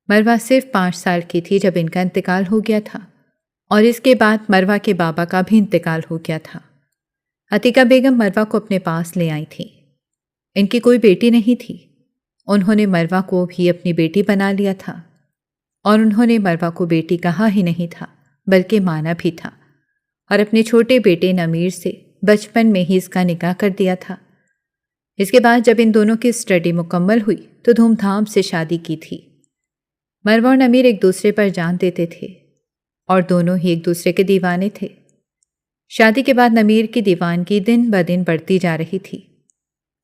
مروہ صرف 5 سال کی تھی جب ان کا انتقال ہو گیا تھا، اور اس کے بعد مروہ کے بابا کا بھی انتقال ہو گیا تھا۔ عتیقہ بیگم مروہ کو اپنے پاس لے آئی تھیں۔ ان کی کوئی بیٹی نہیں تھی، انہوں نے مروہ کو بھی اپنی بیٹی بنا لیا تھا، اور انہوں نے مروہ کو بیٹی کہا ہی نہیں تھا بلکہ مانا بھی تھا، اور اپنے چھوٹے بیٹے نمیر سے بچپن میں ہی اس کا نکاح کر دیا تھا۔ اس کے بعد جب ان دونوں کی اسٹڈی مکمل ہوئی تو دھوم دھام سے شادی کی تھی۔ مروہ اور نمیر ایک دوسرے پر جان دیتے تھے، اور دونوں ہی ایک دوسرے کے دیوانے تھے۔ شادی کے بعد نمیر کی دیوانگی دن بدن بڑھتی جا رہی تھی۔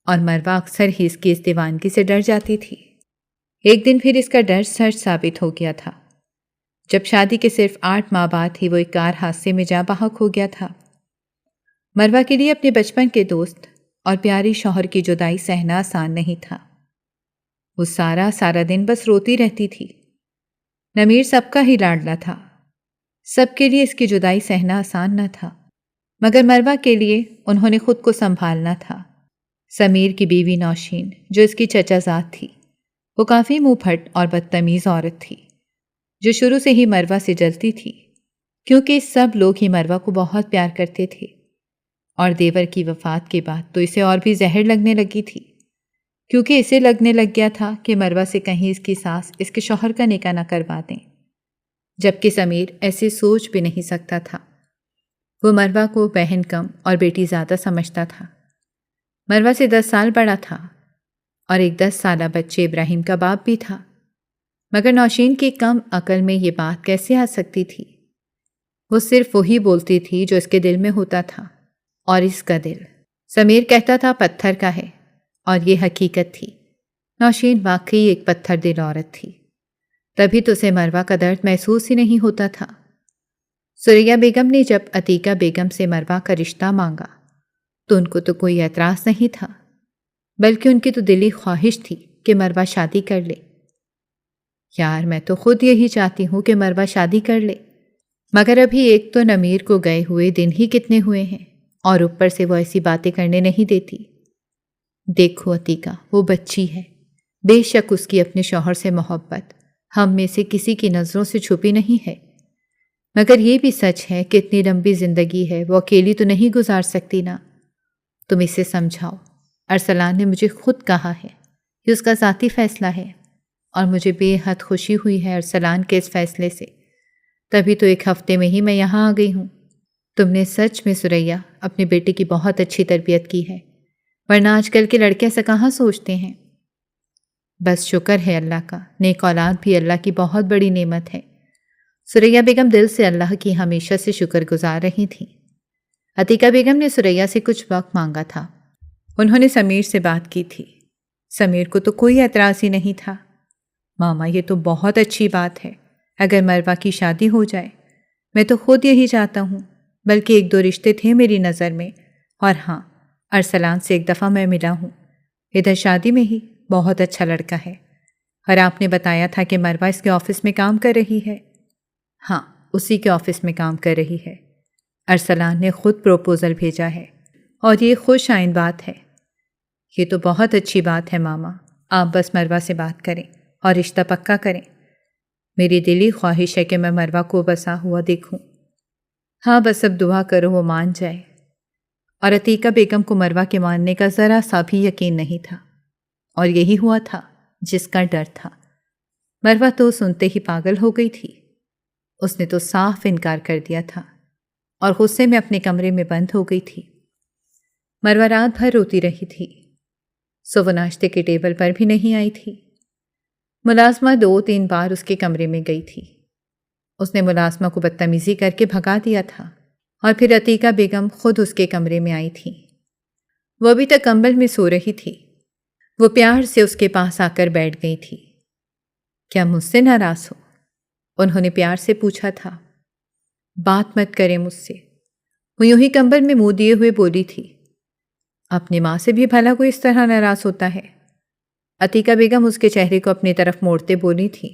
اور مروہ اکثر ہی اس کی اس دیوانگی سے ڈر جاتی تھی۔ ایک دن پھر اس کا ڈر سچ ثابت ہو گیا تھا، جب شادی کے صرف 8 ماہ بعد ہی وہ ایک کار حادثے میں جاں بحق ہو گیا تھا۔ مروہ کے لیے اپنے بچپن کے دوست اور پیاری شوہر کی جدائی سہنا آسان نہیں تھا۔ وہ سارا دن بس روتی رہتی تھی۔ نمیر سب کا ہی لاڈلا تھا، سب کے لیے اس کی جدائی سہنا آسان نہ تھا، مگر مروہ کے لیے انہوں نے خود کو سنبھالنا تھا۔ سمیر کی بیوی نوشین، جو اس کی چچا زاد تھی، وہ کافی منہ پھٹ اور بدتمیز عورت تھی، جو شروع سے ہی مروہ سے جلتی تھی، کیونکہ سب لوگ ہی مروہ کو بہت پیار کرتے تھے، اور دیور کی وفات کے بعد تو اسے اور بھی زہر لگنے لگی تھی، کیونکہ اسے لگنے لگ گیا تھا کہ مروہ سے کہیں اس کی ساس اس کے شوہر کا نکاح نہ کروا دیں، جبکہ سمیر ایسے سوچ بھی نہیں سکتا تھا۔ وہ مروہ کو بہن کم اور بیٹی زیادہ سمجھتا تھا۔ مروہ سے 10 سال بڑا تھا اور ایک 10 سالہ بچے ابراہیم کا باپ بھی تھا، مگر نوشین کی کم عقل میں یہ بات کیسے آ سکتی تھی؟ وہ صرف وہی بولتی تھی جو اس کے دل میں ہوتا تھا، اور اس کا دل، سمیر کہتا تھا، پتھر کا ہے، اور یہ حقیقت تھی۔ نوشین واقعی ایک پتھر دل عورت تھی، تبھی تو اسے مروہ کا درد محسوس ہی نہیں ہوتا تھا۔ سریا بیگم نے جب عتیقہ بیگم سے مروہ کا رشتہ مانگا تو ان کو تو کوئی اعتراض نہیں تھا، بلکہ ان کی تو دلی خواہش تھی کہ مروہ شادی کر لے۔ یار، میں تو خود یہی چاہتی ہوں کہ مروہ شادی کر لے، مگر ابھی ایک تو نمیر کو گئے ہوئے دن ہی کتنے ہوئے ہیں، اور اوپر سے وہ ایسی باتیں کرنے نہیں دیتی۔ دیکھو عتیقہ، وہ بچی ہے، بے شک اس کی اپنے شوہر سے محبت ہم میں سے کسی کی نظروں سے چھپی نہیں ہے، مگر یہ بھی سچ ہے کہ اتنی لمبی زندگی ہے، وہ اکیلی تو نہیں گزار سکتی نا۔ تم اسے سمجھاؤ۔ ارسلان نے مجھے خود کہا ہے کہ اس کا ذاتی فیصلہ ہے، اور مجھے بے حد خوشی ہوئی ہے ارسلان کے اس فیصلے سے، تبھی تو 1 ہفتے میں ہی میں یہاں آ گئی ہوں۔ تم نے سچ میں سریا اپنے بیٹے کی بہت اچھی تربیت کی ہے، ورنہ آج کل کے لڑکے ایسا کہاں سوچتے ہیں۔ بس شکر ہے اللہ کا، نیک اولاد بھی اللہ کی بہت بڑی نعمت ہے۔ سریا بیگم دل سے اللہ کی ہمیشہ سے شکر گزار رہی تھیں۔ عتیقہ بیگم نے سریا سے کچھ وقت مانگا تھا۔ انہوں نے سمیر سے بات کی تھی۔ سمیر کو تو کوئی اعتراض ہی نہیں تھا۔ ماما، یہ تو بہت اچھی بات ہے، اگر مروہ کی شادی ہو جائے، میں تو خود یہی چاہتا ہوں، بلکہ 1-2 رشتے تھے میری نظر میں، اور ہاں، ارسلان سے ایک دفعہ میں ملا ہوں، ادھر شادی میں ہی، بہت اچھا لڑکا ہے، اور آپ نے بتایا تھا کہ مروہ اس کے آفس میں کام کر رہی ہے۔ ہاں، اسی کے آفس میں کام کر رہی ہے۔ ارسلان نے خود پروپوزل بھیجا ہے، اور یہ خوش آئند بات ہے۔ یہ تو بہت اچھی بات ہے ماما، آپ بس مروہ سے بات کریں اور رشتہ پکا کریں۔ میری دلی خواہش ہے کہ میں مروہ کو بسا ہوا دیکھوں۔ ہاں، بس اب دعا کرو وہ مان جائے۔ اور عتیقہ بیگم کو مروہ کے ماننے کا ذرا سا بھی یقین نہیں تھا، اور یہی ہوا تھا جس کا ڈر تھا۔ مروہ تو سنتے ہی پاگل ہو گئی تھی۔ اس نے تو صاف انکار کر دیا تھا، اور غصے میں اپنے کمرے میں بند ہو گئی تھی۔ مروہ رات بھر روتی رہی تھی، وہ ناشتے کے ٹیبل پر بھی نہیں آئی تھی۔ ملازمہ 2-3 بار اس کے کمرے میں گئی تھی۔ اس نے ملازمہ کو بدتمیزی کر کے بھگا دیا تھا، اور پھر عتیقہ بیگم خود اس کے کمرے میں آئی تھی۔ وہ ابھی تک کمبل میں سو رہی تھی۔ وہ پیار سے اس کے پاس آ کر بیٹھ گئی تھی۔ کیا مجھ سے ناراض ہو؟ انہوں نے پیار سے پوچھا تھا۔ بات مت کریں مجھ سے، وہ یوں ہی کمبل میں منہ دیے ہوئے بولی تھی۔ اپنی ماں سے بھی بھلا کوئی اس طرح ناراض ہوتا ہے؟ عتیقہ بیگم اس کے چہرے کو اپنی طرف موڑتے بولی تھی۔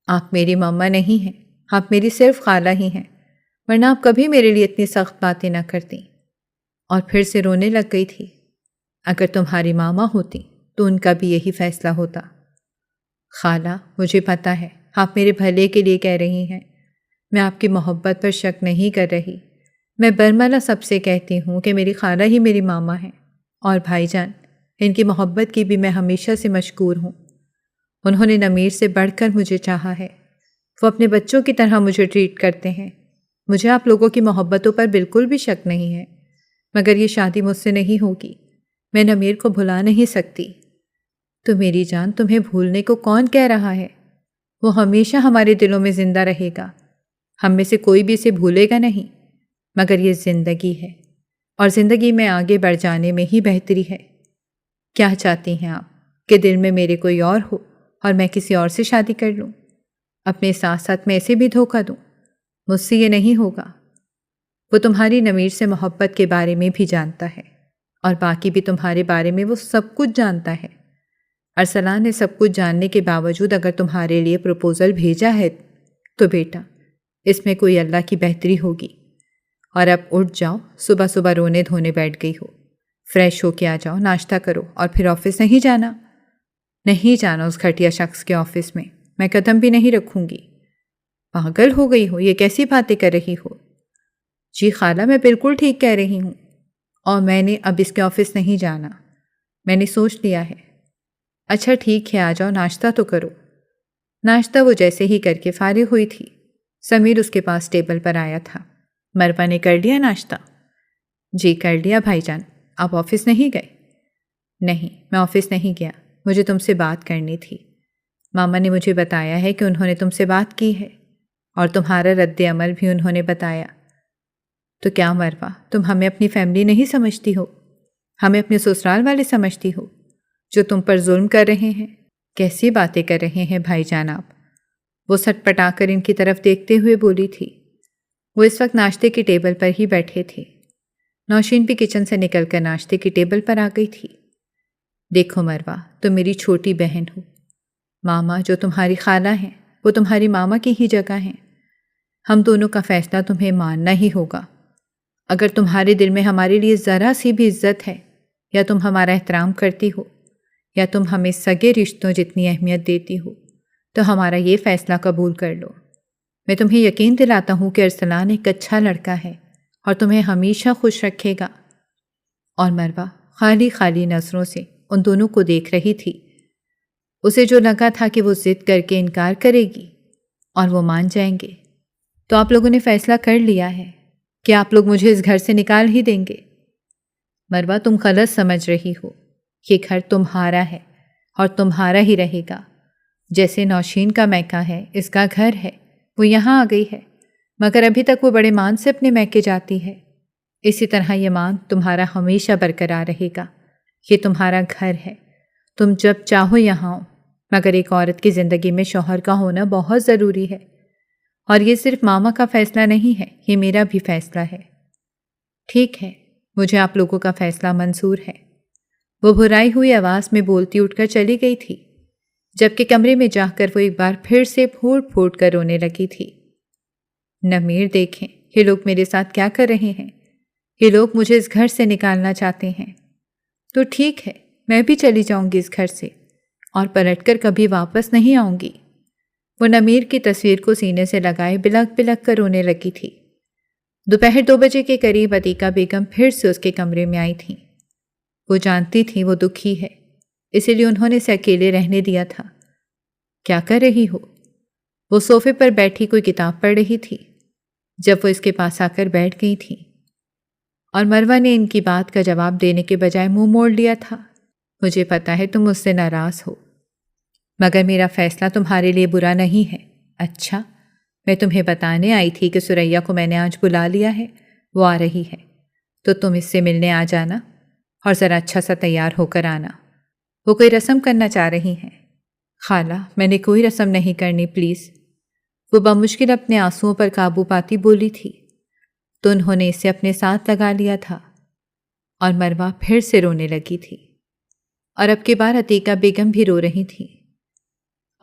آپ میری ماما نہیں ہیں، آپ میری صرف خالہ ہی ہیں، ورنہ آپ کبھی میرے لیے اتنی سخت باتیں نہ کرتی۔ اور پھر سے رونے لگ گئی تھی۔ اگر تمہاری ماما ہوتی تو ان کا بھی یہی فیصلہ ہوتا۔ خالہ، مجھے پتہ ہے آپ میرے بھلے کے لیے کہہ رہی ہیں، میں آپ کی محبت پر شک نہیں کر رہی۔ میں برملا سب سے کہتی ہوں کہ میری خالہ ہی میری ماما ہیں، اور بھائی جان، ان کی محبت کی بھی میں ہمیشہ سے مشکور ہوں۔ انہوں نے نمیر سے بڑھ کر مجھے چاہا ہے، وہ اپنے بچوں کی طرح مجھے ٹریٹ کرتے ہیں۔ مجھے آپ لوگوں کی محبتوں پر بالکل بھی شک نہیں ہے، مگر یہ شادی مجھ سے نہیں ہوگی۔ میں نمیر کو بھلا نہیں سکتی۔ تو میری جان، تمہیں بھولنے کو کون کہہ رہا ہے؟ وہ ہمیشہ ہمارے دلوں میں زندہ رہے گا، ہم میں سے کوئی بھی اسے بھولے گا نہیں، مگر یہ زندگی ہے، اور زندگی میں آگے بڑھ جانے میں ہی بہتری ہے۔ کیا چاہتی ہیں آپ کہ دل میں میرے کوئی اور ہو اور میں کسی اور سے شادی کر لوں؟ اپنے ساتھ ساتھ میں ایسے بھی دھوکہ دوں؟ مجھ سے یہ نہیں ہوگا۔ وہ تمہاری نمیر سے محبت کے بارے میں بھی جانتا ہے اور باقی بھی تمہارے بارے میں وہ سب کچھ جانتا ہے۔ ارسلان نے سب کچھ جاننے کے باوجود اگر تمہارے لیے پروپوزل بھیجا ہے تو بیٹا اس میں کوئی اللہ کی بہتری ہوگی۔ اور اب اٹھ جاؤ، صبح صبح رونے دھونے بیٹھ گئی ہو، فریش ہو کے آ جاؤ، ناشتہ کرو اور پھر آفس نہیں جانا۔ نہیں جانا اس گھٹیا شخص کے آفس میں قدم بھی نہیں رکھوں گی۔ پاگل ہو گئی ہو، یہ کیسی باتیں کر رہی ہو؟ جی خالہ میں بالکل ٹھیک کہہ رہی ہوں، اور میں نے اب اس کے آفس نہیں جانا، میں نے سوچ لیا ہے۔ اچھا ٹھیک ہے، آ جاؤ، ناشتہ تو کرو۔ ناشتہ وہ جیسے ہی کر کے فارغ ہوئی تھی، سمیر اس کے پاس ٹیبل پر آیا تھا۔ مروہ نے کر لیا ناشتہ؟ جی کر لیا بھائی جان، آپ آفس نہیں گئے؟ نہیں، میں آفس نہیں گیا، مجھے تم سے بات کرنی تھی۔ ماما نے مجھے بتایا ہے کہ انہوں نے تم سے بات کی ہے اور تمہارا رد عمل بھی انہوں نے بتایا۔ تو کیا مروہ تم ہمیں اپنی فیملی نہیں سمجھتی ہو؟ ہمیں اپنے سسرال والے سمجھتی ہو جو تم پر ظلم کر رہے ہیں؟ کیسی باتیں کر رہے ہیں بھائی جان آپ؟ وہ سٹ پٹا کر ان کی طرف دیکھتے ہوئے بولی تھی۔ وہ اس وقت ناشتے کی ٹیبل پر ہی بیٹھے تھے۔ نوشین بھی کچن سے نکل کر ناشتے کی ٹیبل پر آ گئی تھی۔ دیکھو مروہ تم میری چھوٹی بہن ہو، ماما جو تمہاری خالہ ہیں وہ تمہاری ماما کی ہی جگہ ہیں۔ ہم دونوں کا فیصلہ تمہیں ماننا ہی ہوگا۔ اگر تمہارے دل میں ہمارے لیے ذرا سی بھی عزت ہے، یا تم ہمارا احترام کرتی ہو، یا تم ہمیں سگے رشتوں جتنی اہمیت دیتی ہو، تو ہمارا یہ فیصلہ قبول کر لو۔ میں تمہیں یقین دلاتا ہوں کہ ارسلان ایک اچھا لڑکا ہے اور تمہیں ہمیشہ خوش رکھے گا۔ اور مروہ خالی خالی نظروں سے ان دونوں کو دیکھ رہی تھی۔ اسے جو لگا تھا کہ وہ ضد کر کے انکار کرے گی اور وہ مان جائیں گے۔ تو آپ لوگوں نے فیصلہ کر لیا ہے کہ آپ لوگ مجھے اس گھر سے نکال ہی دیں گے؟ مروہ تم غلط سمجھ رہی ہو، یہ گھر تمہارا ہے اور تمہارا ہی رہے گا۔ جیسے نوشین کا میکہ ہے، اس کا گھر ہے، وہ یہاں آ گئی ہے، مگر ابھی تک وہ بڑے مان سے اپنے میکے جاتی ہے۔ اسی طرح یہ مان تمہارا ہمیشہ برقرار رہے گا۔ یہ تمہارا گھر ہے، تم جب چاہو یہاں آؤ، مگر ایک عورت کی زندگی میں شوہر کا ہونا بہت ضروری ہے۔ اور یہ صرف ماما کا فیصلہ نہیں ہے، یہ میرا بھی فیصلہ ہے۔ ٹھیک ہے، مجھے آپ لوگوں کا فیصلہ منظور ہے۔ وہ بھرائی ہوئی آواز میں بولتی اٹھ کر چلی گئی تھی، جبکہ کمرے میں جا کر وہ ایک بار پھر سے پھوٹ پھوٹ کر رونے لگی تھی۔ نمیر دیکھیں، یہ لوگ میرے ساتھ کیا کر رہے ہیں؟ یہ لوگ مجھے اس گھر سے نکالنا چاہتے ہیں۔ تو ٹھیک ہے، میں بھی چلی جاؤں گی اس گھر سے اور پلٹ کر کبھی واپس نہیں آؤں گی۔ وہ نمیر کی تصویر کو سینے سے لگائے بلک بلک کر رونے لگی تھی۔ دوپہر 2 بجے کے قریب عتیقہ بیگم پھر سے اس کے کمرے میں آئی تھیں۔ وہ جانتی تھی وہ دکھی ہے، اسی لیے انہوں نے اسے اکیلے رہنے دیا تھا۔ کیا کر رہی ہو؟ وہ صوفے پر بیٹھی کوئی کتاب پڑھ رہی تھی جب وہ اس کے پاس آ کر بیٹھ گئی تھی، اور مروہ نے ان کی بات کا جواب دینے کے بجائے منہ موڑ لیا تھا۔ مجھے پتا ہے تم مجھ سے ناراض ہو، مگر میرا فیصلہ تمہارے لیے برا نہیں ہے۔ اچھا، میں تمہیں بتانے آئی تھی کہ سریا کو میں نے آج بلا لیا ہے، وہ آ رہی ہے، تو تم اس سے ملنے آ جانا اور ذرا اچھا سا تیار ہو کر آنا۔ وہ کوئی رسم کرنا چاہ رہی ہیں۔ خالہ میں نے کوئی رسم نہیں کرنی پلیز، وہ بمشکل اپنے آنسوؤں پر قابو پاتی بولی تھی۔ تو انہوں نے اسے اپنے ساتھ لگا لیا تھا اور مروہ پھر سے رونے لگی تھی، اور اب کی بار عتیقہ بیگم بھی رو رہی تھی۔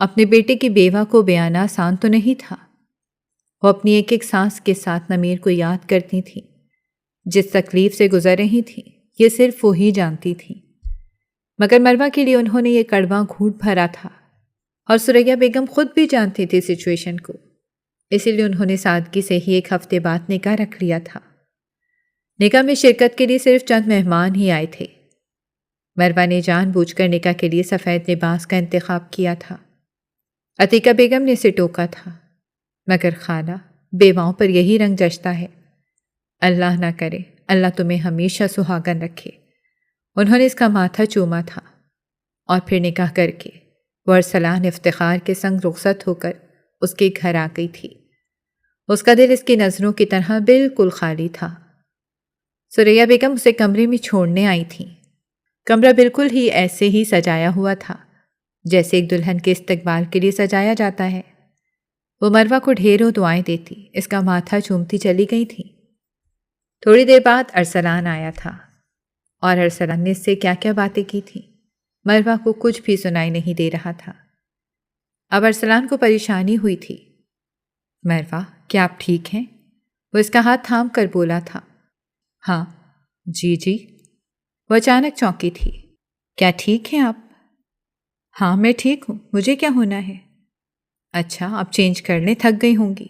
اپنے بیٹے کی بیوہ کو بیانہ آسان تو نہیں تھا۔ وہ اپنی ایک ایک سانس کے ساتھ نمیر کو یاد کرتی تھی۔ جس تکلیف سے گزر رہی تھی یہ صرف وہی جانتی تھی، مگر مروہ کے لیے انہوں نے یہ کڑوا گھونٹ بھرا تھا، اور سریا بیگم خود بھی جانتی تھی سچویشن کو، اسی لیے انہوں نے سادگی سے ہی 1 ہفتے بعد نکاح رکھ لیا تھا۔ نکاح میں شرکت کے لیے صرف چند مہمان ہی آئے تھے۔ مروہ نے جان بوجھ کر نکاح کے لیے سفید لباس کا انتخاب کیا تھا۔ عتیقہ بیگم نے اسے ٹوکا تھا، مگر خالہ بیواؤں پر یہی رنگ جچتا ہے، اللہ نہ کرے اللہ تمہیں ہمیشہ سہاگن رکھے۔ انہوں نے اس کا ماتھا چوما تھا، اور پھر نکاح کر کے وہ ارسلان افتخار کے سنگ رخصت ہو کر اس کے گھر آ گئی تھی۔ اس کا دل اس کی نظروں کی طرح بالکل خالی تھا۔ سریا بیگم اسے کمرے میں چھوڑنے آئی تھیں۔ کمرہ بالکل ہی ایسے ہی سجایا ہوا تھا جیسے ایک دلہن کے استقبال کے لیے سجایا جاتا ہے۔ وہ مروہ کو ڈھیروں دعائیں دیتی، اس کا ماتھا چومتی چلی گئی تھی۔ تھوڑی دیر بعد ارسلان آیا تھا، اور ارسلان نے اس سے کیا کیا باتیں کی تھیں مروہ کو کچھ بھی سنائی نہیں دے رہا تھا۔ اب ارسلان کو پریشانی ہوئی تھی۔ مروہ، کیا آپ ٹھیک ہیں؟ وہ اس کا ہاتھ تھام کر بولا تھا۔ ہاں جی جی۔ وہ اچانک چونکی تھی۔ کیا ٹھیک ہیں آپ؟ ہاں میں ٹھیک ہوں، مجھے کیا ہونا ہے؟ اچھا آپ چینج کر لیں، تھک گئی ہوں گی۔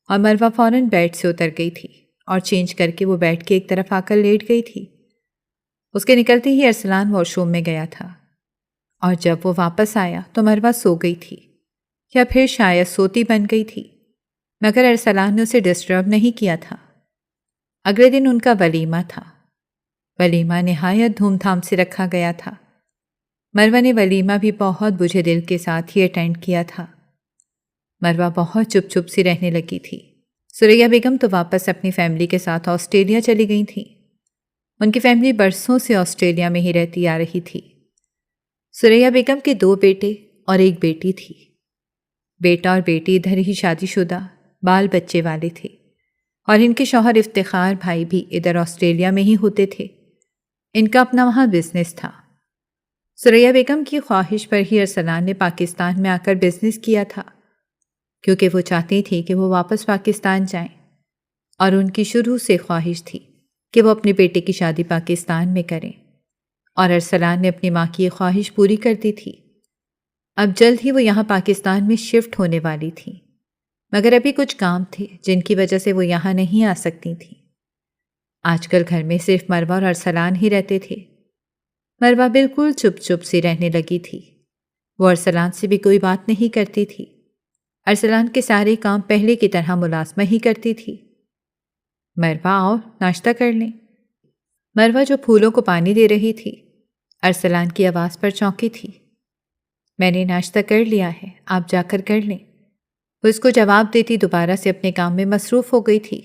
اور مروہ فوراً بیڈ سے اتر گئی تھی اور چینج کر کے وہ بیڈ کے ایک طرف آ کر لیٹ گئی تھی۔ اس کے نکلتے ہی ارسلان واش روم میں گیا تھا، اور جب وہ واپس آیا تو مروہ سو گئی تھی، یا پھر شاید سوتی بن گئی تھی، مگر ارسلان نے اسے ڈسٹرب نہیں کیا تھا۔ اگلے دن ان کا ولیمہ تھا۔ ولیمہ نہایت دھوم دھام سے رکھا گیا تھا۔ مروہ نے ولیمہ بھی بہت بجھے دل کے ساتھ ہی اٹینڈ کیا تھا۔ مروہ بہت چپ چپ سی رہنے لگی تھی۔ ثریا بیگم تو واپس اپنی فیملی کے ساتھ آسٹریلیا چلی گئی تھیں۔ ان کی فیملی برسوں سے آسٹریلیا میں ہی رہتی آ رہی تھی۔ ثریا بیگم کے 2 بیٹے اور 1 بیٹی تھی۔ بیٹا اور بیٹی ادھر ہی شادی شدہ بال بچے والے تھے، اور ان کے شوہر افتخار بھائی بھی ادھر آسٹریلیا میں ہی ہوتے تھے۔ ان کا اپنا وہاں بزنس تھا۔ ثریا بیگم کی خواہش پر ہی ارسلان نے پاکستان میں آ کر بزنس کیا تھا، کیونکہ وہ چاہتی تھی کہ وہ واپس پاکستان جائیں، اور ان کی شروع سے خواہش تھی کہ وہ اپنے بیٹے کی شادی پاکستان میں کریں، اور ارسلان نے اپنی ماں کی یہ خواہش پوری کر دی تھی۔ اب جلد ہی وہ یہاں پاکستان میں شفٹ ہونے والی تھیں، مگر ابھی کچھ کام تھے جن کی وجہ سے وہ یہاں نہیں آ سکتی تھیں۔ آج کل گھر میں صرف مروہ اور ارسلان ہی رہتے تھے۔ مروہ بالکل چپ چپ سی رہنے لگی تھی۔ وہ ارسلان سے بھی کوئی بات نہیں کرتی تھی۔ ارسلان کے سارے کام پہلے کی طرح ملازمہ ہی کرتی تھی۔ مروہ آؤ، ناشتہ کر لیں۔ مروہ جو پھولوں کو پانی دے رہی تھی، ارسلان کی آواز پر چونکی تھی۔ میں نے ناشتہ کر لیا ہے، آپ جا کر کر لیں۔ وہ اس کو جواب دیتی دوبارہ سے اپنے کام میں مصروف ہو گئی تھی،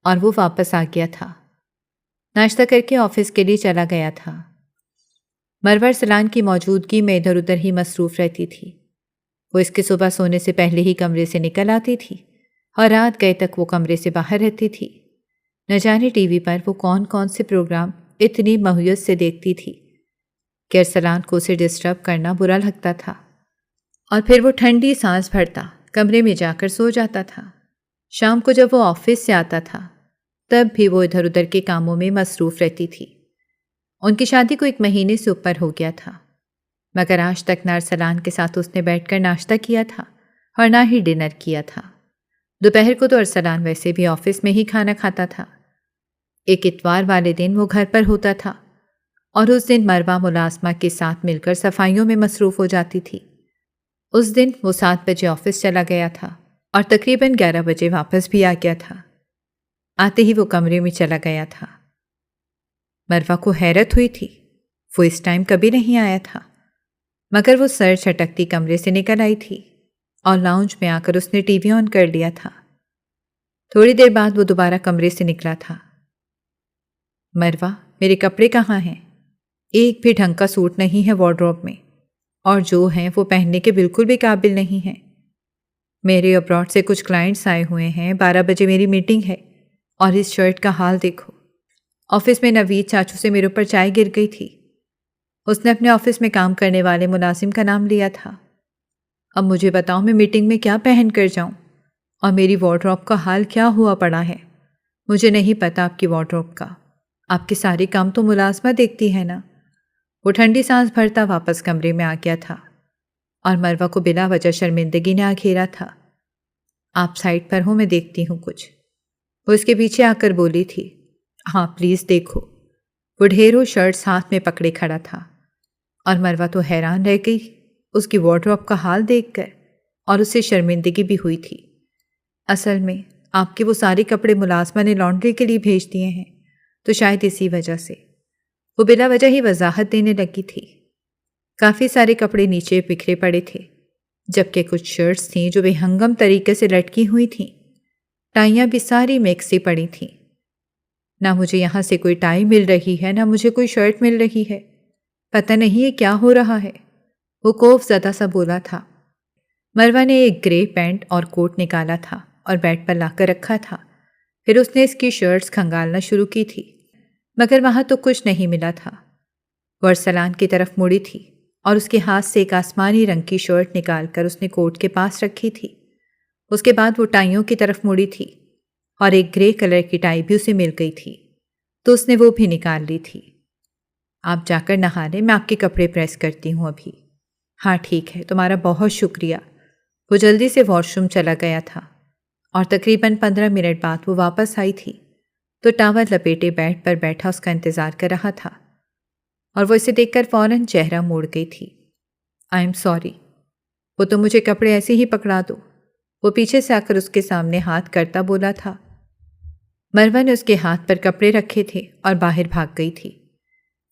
اور وہ واپس آ گیا تھا۔ ناشتہ کر کے آفس کے لیے چلا گیا تھا۔ مروہ ارسلان کی موجودگی میں ادھر ادھر ہی مصروف رہتی تھی۔ وہ اس کے صبح سونے سے پہلے ہی کمرے سے نکل آتی تھی، اور رات گئے تک وہ کمرے سے باہر رہتی تھی۔ نہ جانے ٹی وی پر وہ کون کون سے پروگرام اتنی محبت سے دیکھتی تھی کہ ارسلان کو اسے ڈسٹرب کرنا برا لگتا تھا، اور پھر وہ ٹھنڈی سانس بھرتا کمرے میں جا کر سو جاتا تھا۔ شام کو جب وہ آفس سے آتا تھا تب بھی وہ ادھر ادھر کے کاموں میں مصروف رہتی تھی۔ ان کی شادی کو 1 مہینے سے اوپر ہو گیا تھا، مگر آج تک نہ ارسلان کے ساتھ اس نے بیٹھ کر ناشتہ کیا تھا اور نہ ہی ڈنر کیا تھا۔ دوپہر کو تو ارسلان ویسے بھی آفس میں ہی کھانا کھاتا تھا۔ ایک اتوار والے دن وہ گھر پر ہوتا تھا، اور اس دن مروہ ملازمہ کے ساتھ مل کر صفائیوں میں مصروف ہو جاتی تھی۔ اس دن وہ 7 بجے آفس چلا گیا تھا اور تقریباً 11 بجے واپس بھی آ گیا تھا۔ آتے ہی وہ کمرے میں چلا گیا تھا۔ مروہ کو حیرت ہوئی تھی، وہ اس ٹائم کبھی نہیں آیا تھا، مگر وہ سر چھٹکتی کمرے سے نکل آئی تھی، اور لاؤنج میں آ کر اس نے ٹی وی آن کر لیا تھا۔ تھوڑی دیر بعد وہ دوبارہ کمرے سے نکلا تھا۔ مروہ، میرے کپڑے کہاں ہیں؟ ایک بھی ڈھنگ کا سوٹ نہیں ہے وارڈروب میں، اور جو ہیں وہ پہننے کے بالکل بھی قابل نہیں ہیں۔ میرے ابراڈ سے کچھ کلائنٹس آئے ہوئے ہیں، 12 بجے میری میٹنگ ہے، اور اس شرٹ کا حال دیکھو۔ آفس میں نوید چاچو سے میرے اوپر چائے گر گئی تھی۔ اس نے اپنے آفس میں کام کرنے والے ملازم کا نام لیا تھا۔ اب مجھے بتاؤ میں میٹنگ میں کیا پہن کر جاؤں، اور میری وارڈروب کا حال کیا ہوا پڑا ہے؟ مجھے نہیں پتا آپ کی وارڈروب کا، آپ کے سارے کام تو ملازمہ دیکھتی ہے نا۔ وہ ٹھنڈی سانس بھرتا واپس کمرے میں آ گیا تھا، اور مروہ کو بلا وجہ شرمندگی نے آ گھیرا تھا۔ آپ سائڈ پر ہو، میں دیکھتی ہوں کچھ۔ وہ اس کے پیچھے آ کر بولی تھی۔ ہاں پلیز دیکھو۔ وہ ڈھیروں شرٹس ہاتھ میں پکڑے کھڑا تھا، اور مروہ تو حیران رہ گئی اس کی وارڈروب کا حال دیکھ کر، اور اسے شرمندگی بھی ہوئی تھی۔ اصل میں آپ کے وہ سارے کپڑے ملازمہ نے لانڈری کے لیے بھیج دیے ہیں، تو شاید اسی وجہ سے۔ وہ بلا وجہ ہی وضاحت دینے لگی تھی۔ کافی سارے کپڑے نیچے بکھرے پڑے تھے، جبکہ کچھ شرٹس تھیں جو بے ہنگم طریقے سے لٹکی ہوئی تھیں۔ ٹائیاں بھی ساری میکسی پڑی تھیں۔ نہ مجھے یہاں سے کوئی ٹائی مل رہی ہے، نہ مجھے کوئی شرٹ مل رہی ہے۔ پتہ نہیں یہ کیا ہو رہا ہے، وہ خوف زدہ سا بولا تھا۔ مروہ نے ایک گرے پینٹ اور کوٹ نکالا تھا اور بیڈ پر لا کر رکھا تھا۔ پھر اس نے اس کی شرٹس کھنگالنا شروع کی تھی، مگر وہاں تو کچھ نہیں ملا تھا۔ وہ ارسلان کی طرف مڑی تھی اور اس کے ہاتھ سے ایک آسمانی رنگ کی شرٹ نکال کر اس نے کوٹ کے پاس رکھی تھی۔ اس کے بعد وہ ٹائیوں کی طرف مڑی تھی اور ایک گرے کلر کی ٹائی بھی اسے مل گئی تھی، تو اس نے وہ بھی نکال لی تھی۔ آپ جا کر نہا لیں، میں آپ کے کپڑے پریس کرتی ہوں ابھی۔ ہاں ٹھیک ہے، تمہارا بہت شکریہ۔ وہ جلدی سے واش روم چلا گیا تھا اور تقریباً 15 منٹ بعد وہ واپس آئی تھی تو ٹاول لپیٹے بیڈ پر بیٹھا اس کا انتظار کر رہا تھا، اور وہ اسے دیکھ کر فوراً چہرہ موڑ گئی تھی۔ I am sorry. وہ تو مجھے کپڑے ایسے ہی پکڑا دو، وہ پیچھے سے آ کر اس کے سامنے ہاتھ کرتا بولا تھا۔ مروہ نے اس کے ہاتھ پر کپڑے رکھے تھے اور باہر بھاگ گئی تھی۔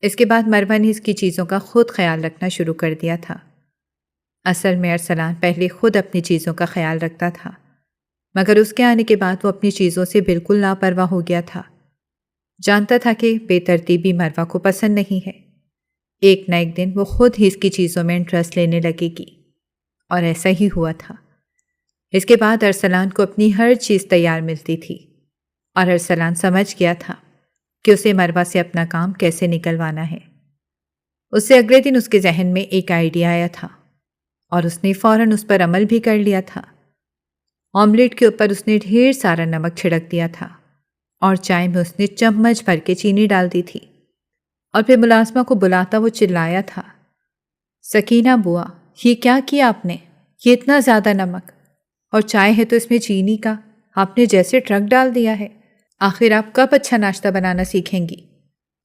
اس کے بعد مروہ نے اس کی چیزوں کا خود خیال رکھنا شروع کر دیا تھا۔ اصل میں ارسلان پہلے خود اپنی چیزوں کا خیال رکھتا تھا، مگر اس کے آنے کے بعد وہ اپنی چیزوں سے بالکل لاپرواہ ہو گیا تھا۔ جانتا تھا کہ بے ترتیبی مروہ کو پسند نہیں ہے۔ ایک نہ ایک دن وہ خود ہی اس کی چیزوں میں انٹرسٹ لینے لگے گی، اور ایسا ہی ہوا تھا۔ اس کے بعد ارسلان کو اپنی ہر چیز تیار ملتی تھی، اور ارسلان سمجھ گیا تھا کہ اسے مروہ سے اپنا کام کیسے نکلوانا ہے۔ اس سے اگلے دن اس کے ذہن میں ایک آئیڈیا آیا تھا، اور اس نے فوراً اس پر عمل بھی کر لیا تھا۔ آملیٹ کے اوپر اس نے ڈھیر سارا نمک چھڑک دیا تھا، اور چائے میں اس نے چمچ بھر کے چینی ڈال دی تھی، اور پھر ملازمہ کو بلاتا وہ چلایا تھا، سکینہ بوا، یہ کیا کیا آپ نے؟ یہ اتنا زیادہ نمک، اور چائے ہے تو اس میں چینی کا آپ نے جیسے ٹرک ڈال دیا ہے۔ آخر آپ کب اچھا ناشتہ بنانا سیکھیں گی؟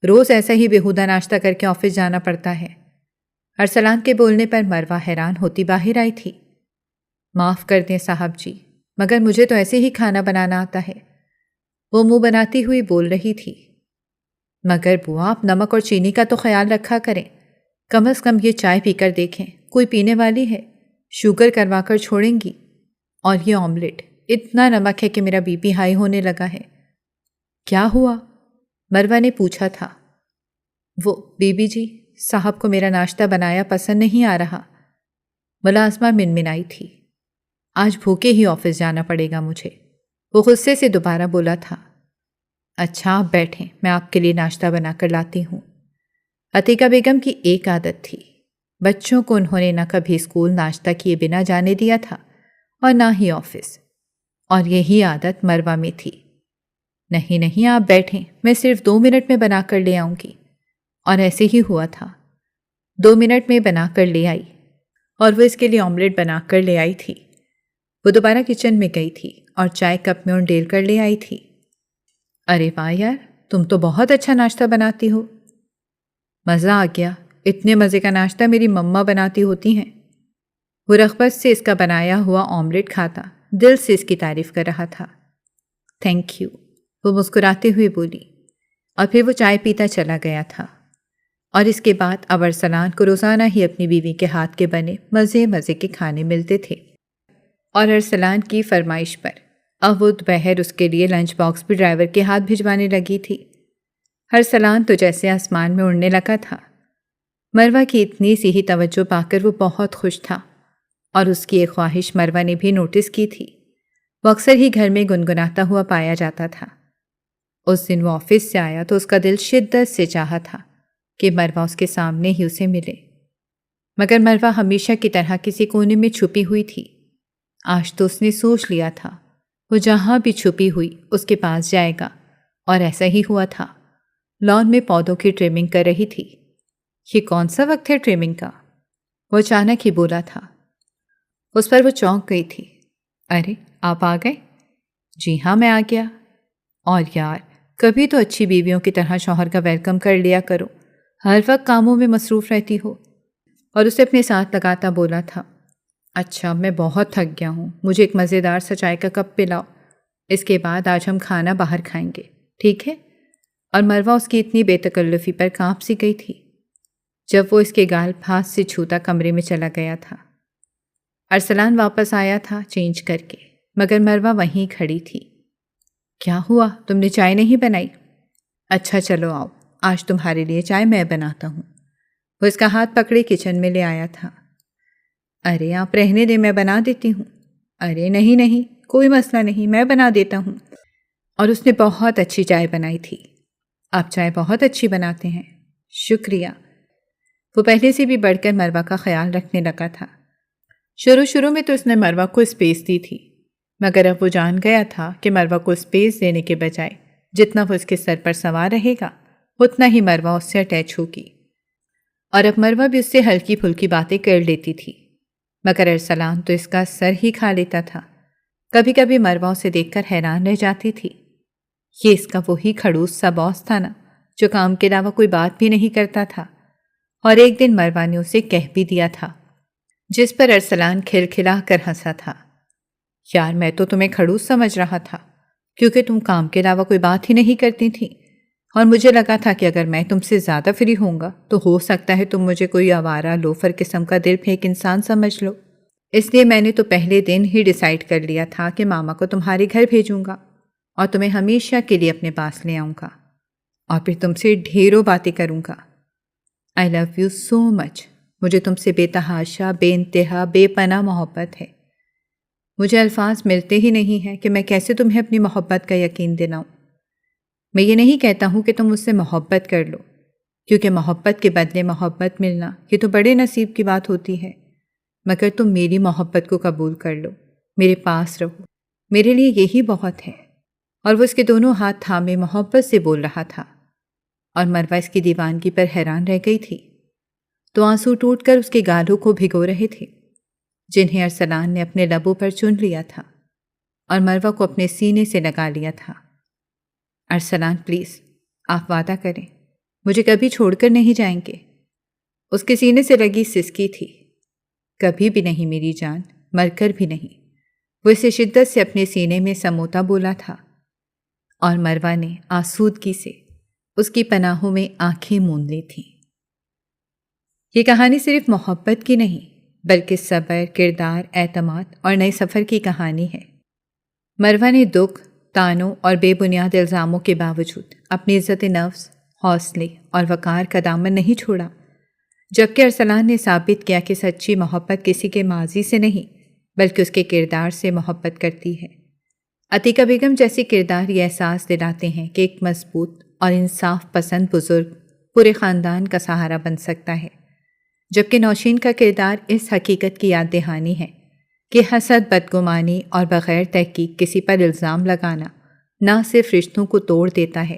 روز ایسا ہی بیہودہ ناشتہ کر کے آفس جانا پڑتا ہے۔ ارسلان کے بولنے پر مروہ حیران ہوتی باہر آئی تھی۔ معاف کر دیں صاحب جی، مگر مجھے تو ایسے ہی کھانا بنانا آتا ہے، وہ منہ بناتی ہوئی بول رہی تھی۔ مگر بوا، آپ نمک اور چینی کا تو خیال رکھا کریں، کم از کم یہ چائے پی کر دیکھیں، کوئی پینے والی ہے، شوگر کروا کر چھوڑیں گی۔ اور یہ آملیٹ، اتنا نمک ہے کہ میرا بی پی ہائی ہونے لگا ہے۔ کیا ہوا؟ مروہ نے پوچھا تھا۔ وہ بی بی جی، صاحب کو میرا ناشتہ بنایا پسند نہیں آ رہا، ملازمہ منمنائی تھی۔ آج بھوکے ہی آفس جانا پڑے گا مجھے، وہ غصے سے دوبارہ بولا تھا۔ اچھا آپ بیٹھیں، میں آپ کے لیے ناشتہ بنا کر لاتی ہوں۔ عتیقہ بیگم کی ایک عادت تھی، بچوں کو انہوں نے نہ کبھی اسکول ناشتہ کیے بنا جانے دیا تھا اور نہ ہی آفس، اور یہی عادت مروہ میں تھی۔ نہیں نہیں آپ بیٹھیں، میں صرف 2 منٹ میں بنا کر لے آؤں گی۔ اور ایسے ہی ہوا تھا، 2 منٹ میں بنا کر لے آئی، اور وہ اس کے لیے آملیٹ بنا کر لے آئی تھی۔ وہ دوبارہ کچن میں گئی تھی اور چائے کپ میں ڈیل کر لے آئی تھی۔ ارے واہ یار، تم تو بہت اچھا ناشتہ بناتی ہو۔ مزہ آ گیا، اتنے مزے کا ناشتہ میری مما بناتی ہوتی ہیں۔ وہ رغبت سے اس کا بنایا ہوا آملیٹ کھاتا دل سے اس کی تعریف کر رہا تھا۔ تھینک یو، وہ مسکراتے ہوئے بولی، اور پھر وہ چائے پیتا چلا گیا تھا۔ اور اس کے بعد اب ارسلان کو روزانہ ہی اپنی بیوی کے ہاتھ کے بنے مزے مزے کے کھانے ملتے تھے، اور ارسلان کی فرمائش پر اب وہ دوپہر اس کے لیے لنچ باکس بھی ڈرائیور کے ہاتھ بھجوانے لگی تھی۔ ارسلان تو جیسے آسمان میں اڑنے لگا تھا۔ مروہ کی اتنی سی ہی توجہ پا کر وہ بہت خوش تھا، اور اس کی ایک خواہش مروہ نے بھی نوٹس کی تھی، وہ اکثر ہی گھر میں گنگناتا ہوا پایا جاتا تھا۔ اس دن وہ آفس سے آیا تو اس کا دل شدت سے چاہا تھا کہ مروہ اس کے سامنے ہی اسے ملے، مگر مروہ ہمیشہ کی طرح کسی کونے میں چھپی ہوئی تھی۔ آج تو اس نے سوچ لیا تھا وہ جہاں بھی چھپی ہوئی اس کے پاس جائے گا، اور ایسا ہی ہوا تھا۔ لان میں پودوں کی ٹریمنگ کر رہی تھی۔ یہ کون سا وقت ہے ٹریمنگ کا؟ وہ اچانک ہی بولا تھا۔ اس پر وہ چونک گئی تھی۔ ارے آپ آ گئے؟ جی ہاں میں آ گیا۔ اور یار، کبھی تو اچھی بیویوں کی طرح شوہر کا ویلکم کر لیا کرو، ہر وقت کاموں میں مصروف رہتی ہو۔ اور اسے اپنے ساتھ لگاتا بولا تھا۔ اچھا میں بہت تھک گیا ہوں، مجھے ایک مزیدار سا چائے کا کپ پلاؤ، اس کے بعد آج ہم کھانا باہر کھائیں گے، ٹھیک ہے؟ اور مروہ اس کی اتنی بے تکلفی پر کانپ سی گئی تھی۔ جب وہ اس کے گال ہاتھ سے چھوتا کمرے میں چلا گیا تھا۔ ارسلان واپس آیا تھا چینج کر کے، مگر مروہ وہیں کھڑی تھی۔ کیا ہوا، تم نے چائے نہیں بنائی؟ اچھا چلو آؤ، آج تمہارے لیے چائے میں بناتا ہوں۔ وہ اس کا ہاتھ پکڑے کچن میں لے آیا تھا۔ ارے آپ رہنے دیں، میں بنا دیتی ہوں۔ ارے نہیں نہیں، کوئی مسئلہ نہیں، میں بنا دیتا ہوں۔ اور اس نے بہت اچھی چائے بنائی تھی۔ آپ چائے بہت اچھی بناتے ہیں۔ شکریہ۔ وہ پہلے سے بھی بڑھ کر مروہ کا خیال رکھنے لگا تھا۔ شروع میں تو اس نے مروہ کو اسپیس دی تھی، مگر اب وہ جان گیا تھا کہ مروہ کو اسپیس دینے کے بجائے جتنا وہ اس کے سر پر سوار رہے گا اتنا ہی مروہ اس سے اٹیچ ہوگی۔ اور اب مروہ بھی اس سے ہلکی پھلکی باتیں کر لیتی تھی، مگر ارسلان تو اس کا سر ہی کھا لیتا تھا۔ کبھی کبھی مروہ اسے دیکھ کر حیران رہ جاتی تھی۔ یہ اس کا وہی کھڑوس سا باس تھا نا، جو کام کے علاوہ کوئی بات بھی نہیں کرتا تھا۔ اور ایک دن مروہ نے اسے کہہ بھی دیا تھا، جس پر ارسلان کھلکھلا کر ہنسا تھا۔ یار میں تو تمہیں کھڑوس سمجھ رہا تھا، کیونکہ تم کام کے علاوہ کوئی بات ہی نہیں کرتی تھی، اور مجھے لگا تھا کہ اگر میں تم سے زیادہ فری ہوں گا تو ہو سکتا ہے تم مجھے کوئی آوارہ لوفر قسم کا دل پھینک انسان سمجھ لو۔ اس لیے میں نے تو پہلے دن ہی ڈیسائیڈ کر لیا تھا کہ ماما کو تمہارے گھر بھیجوں گا اور تمہیں ہمیشہ کے لیے اپنے پاس لے آؤں گا، اور پھر تم سے ڈھیروں باتیں کروں گا۔ آئی لو یو سو مچ۔ مجھے تم سے بے تحاشا، بے انتہا، بے پناہ محبت ہے۔ مجھے الفاظ ملتے ہی نہیں ہیں کہ میں کیسے تمہیں اپنی محبت کا یقین دلاؤں۔ میں یہ نہیں کہتا ہوں کہ تم مجھ سے محبت کر لو، کیونکہ محبت کے بدلے محبت ملنا یہ تو بڑے نصیب کی بات ہوتی ہے، مگر تم میری محبت کو قبول کر لو، میرے پاس رہو، میرے لیے یہی بہت ہے۔ اور وہ اس کے دونوں ہاتھ تھامے محبت سے بول رہا تھا، اور مروہ اس کی دیوانگی پر حیران رہ گئی تھی۔ تو آنسو ٹوٹ کر اس کے گالوں کو بھگو رہے تھے، جنہیں ارسلان نے اپنے لبوں پر چن لیا تھا اور مروہ کو اپنے سینے سے لگا لیا تھا۔ ارسلان پلیز، آپ وعدہ کریں، مجھے کبھی چھوڑ کر نہیں جائیں گے۔ اس کے سینے سے لگی سسکی تھی۔ کبھی بھی نہیں میری جان، مر کر بھی نہیں، وہ اسے شدت سے اپنے سینے میں سموتا بولا تھا، اور مروہ نے آسودگی سے اس کی پناہوں میں آنکھیں موند لی تھیں۔ یہ کہانی صرف محبت کی نہیں، بلکہ صبر، کردار، اعتماد اور نئے سفر کی کہانی ہے۔ مروہ نے دکھ، تانوں اور بے بنیاد الزاموں کے باوجود اپنی عزت نفس، حوصلے اور وقار کا دامن نہیں چھوڑا، جبکہ ارسلان نے ثابت کیا کہ سچی محبت کسی کے ماضی سے نہیں بلکہ اس کے کردار سے محبت کرتی ہے۔ عتیقہ بیگم جیسے کردار یہ احساس دلاتے ہیں کہ ایک مضبوط اور انصاف پسند بزرگ پورے خاندان کا سہارا بن سکتا ہے، جبکہ نوشین کا کردار اس حقیقت کی یاد دہانی ہے کہ حسد، بدگمانی اور بغیر تحقیق کسی پر الزام لگانا نہ صرف رشتوں کو توڑ دیتا ہے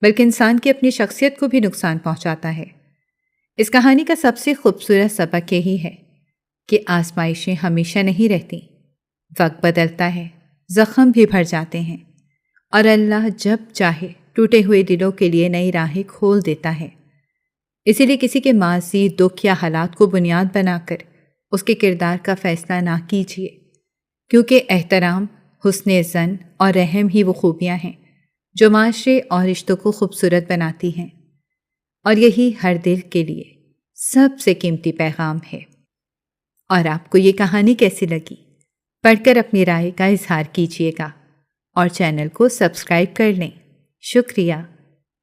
بلکہ انسان کی اپنی شخصیت کو بھی نقصان پہنچاتا ہے۔ اس کہانی کا سب سے خوبصورت سبق یہی ہے کہ آزمائشیں ہمیشہ نہیں رہتی، وقت بدلتا ہے، زخم بھی بھر جاتے ہیں، اور اللہ جب چاہے ٹوٹے ہوئے دلوں کے لیے نئی راہیں کھول دیتا ہے۔ اسی لیے کسی کے ماضی، دکھ یا حالات کو بنیاد بنا کر اس کے کردار کا فیصلہ نہ کیجیے، کیونکہ احترام، حسن ظن اور رحم ہی وہ خوبیاں ہیں جو معاشرے اور رشتوں کو خوبصورت بناتی ہیں، اور یہی ہر دل کے لیے سب سے قیمتی پیغام ہے۔ اور آپ کو یہ کہانی کیسی لگی؟ پڑھ کر اپنی رائے کا اظہار کیجیے گا اور چینل کو سبسکرائب کر لیں۔ شکریہ۔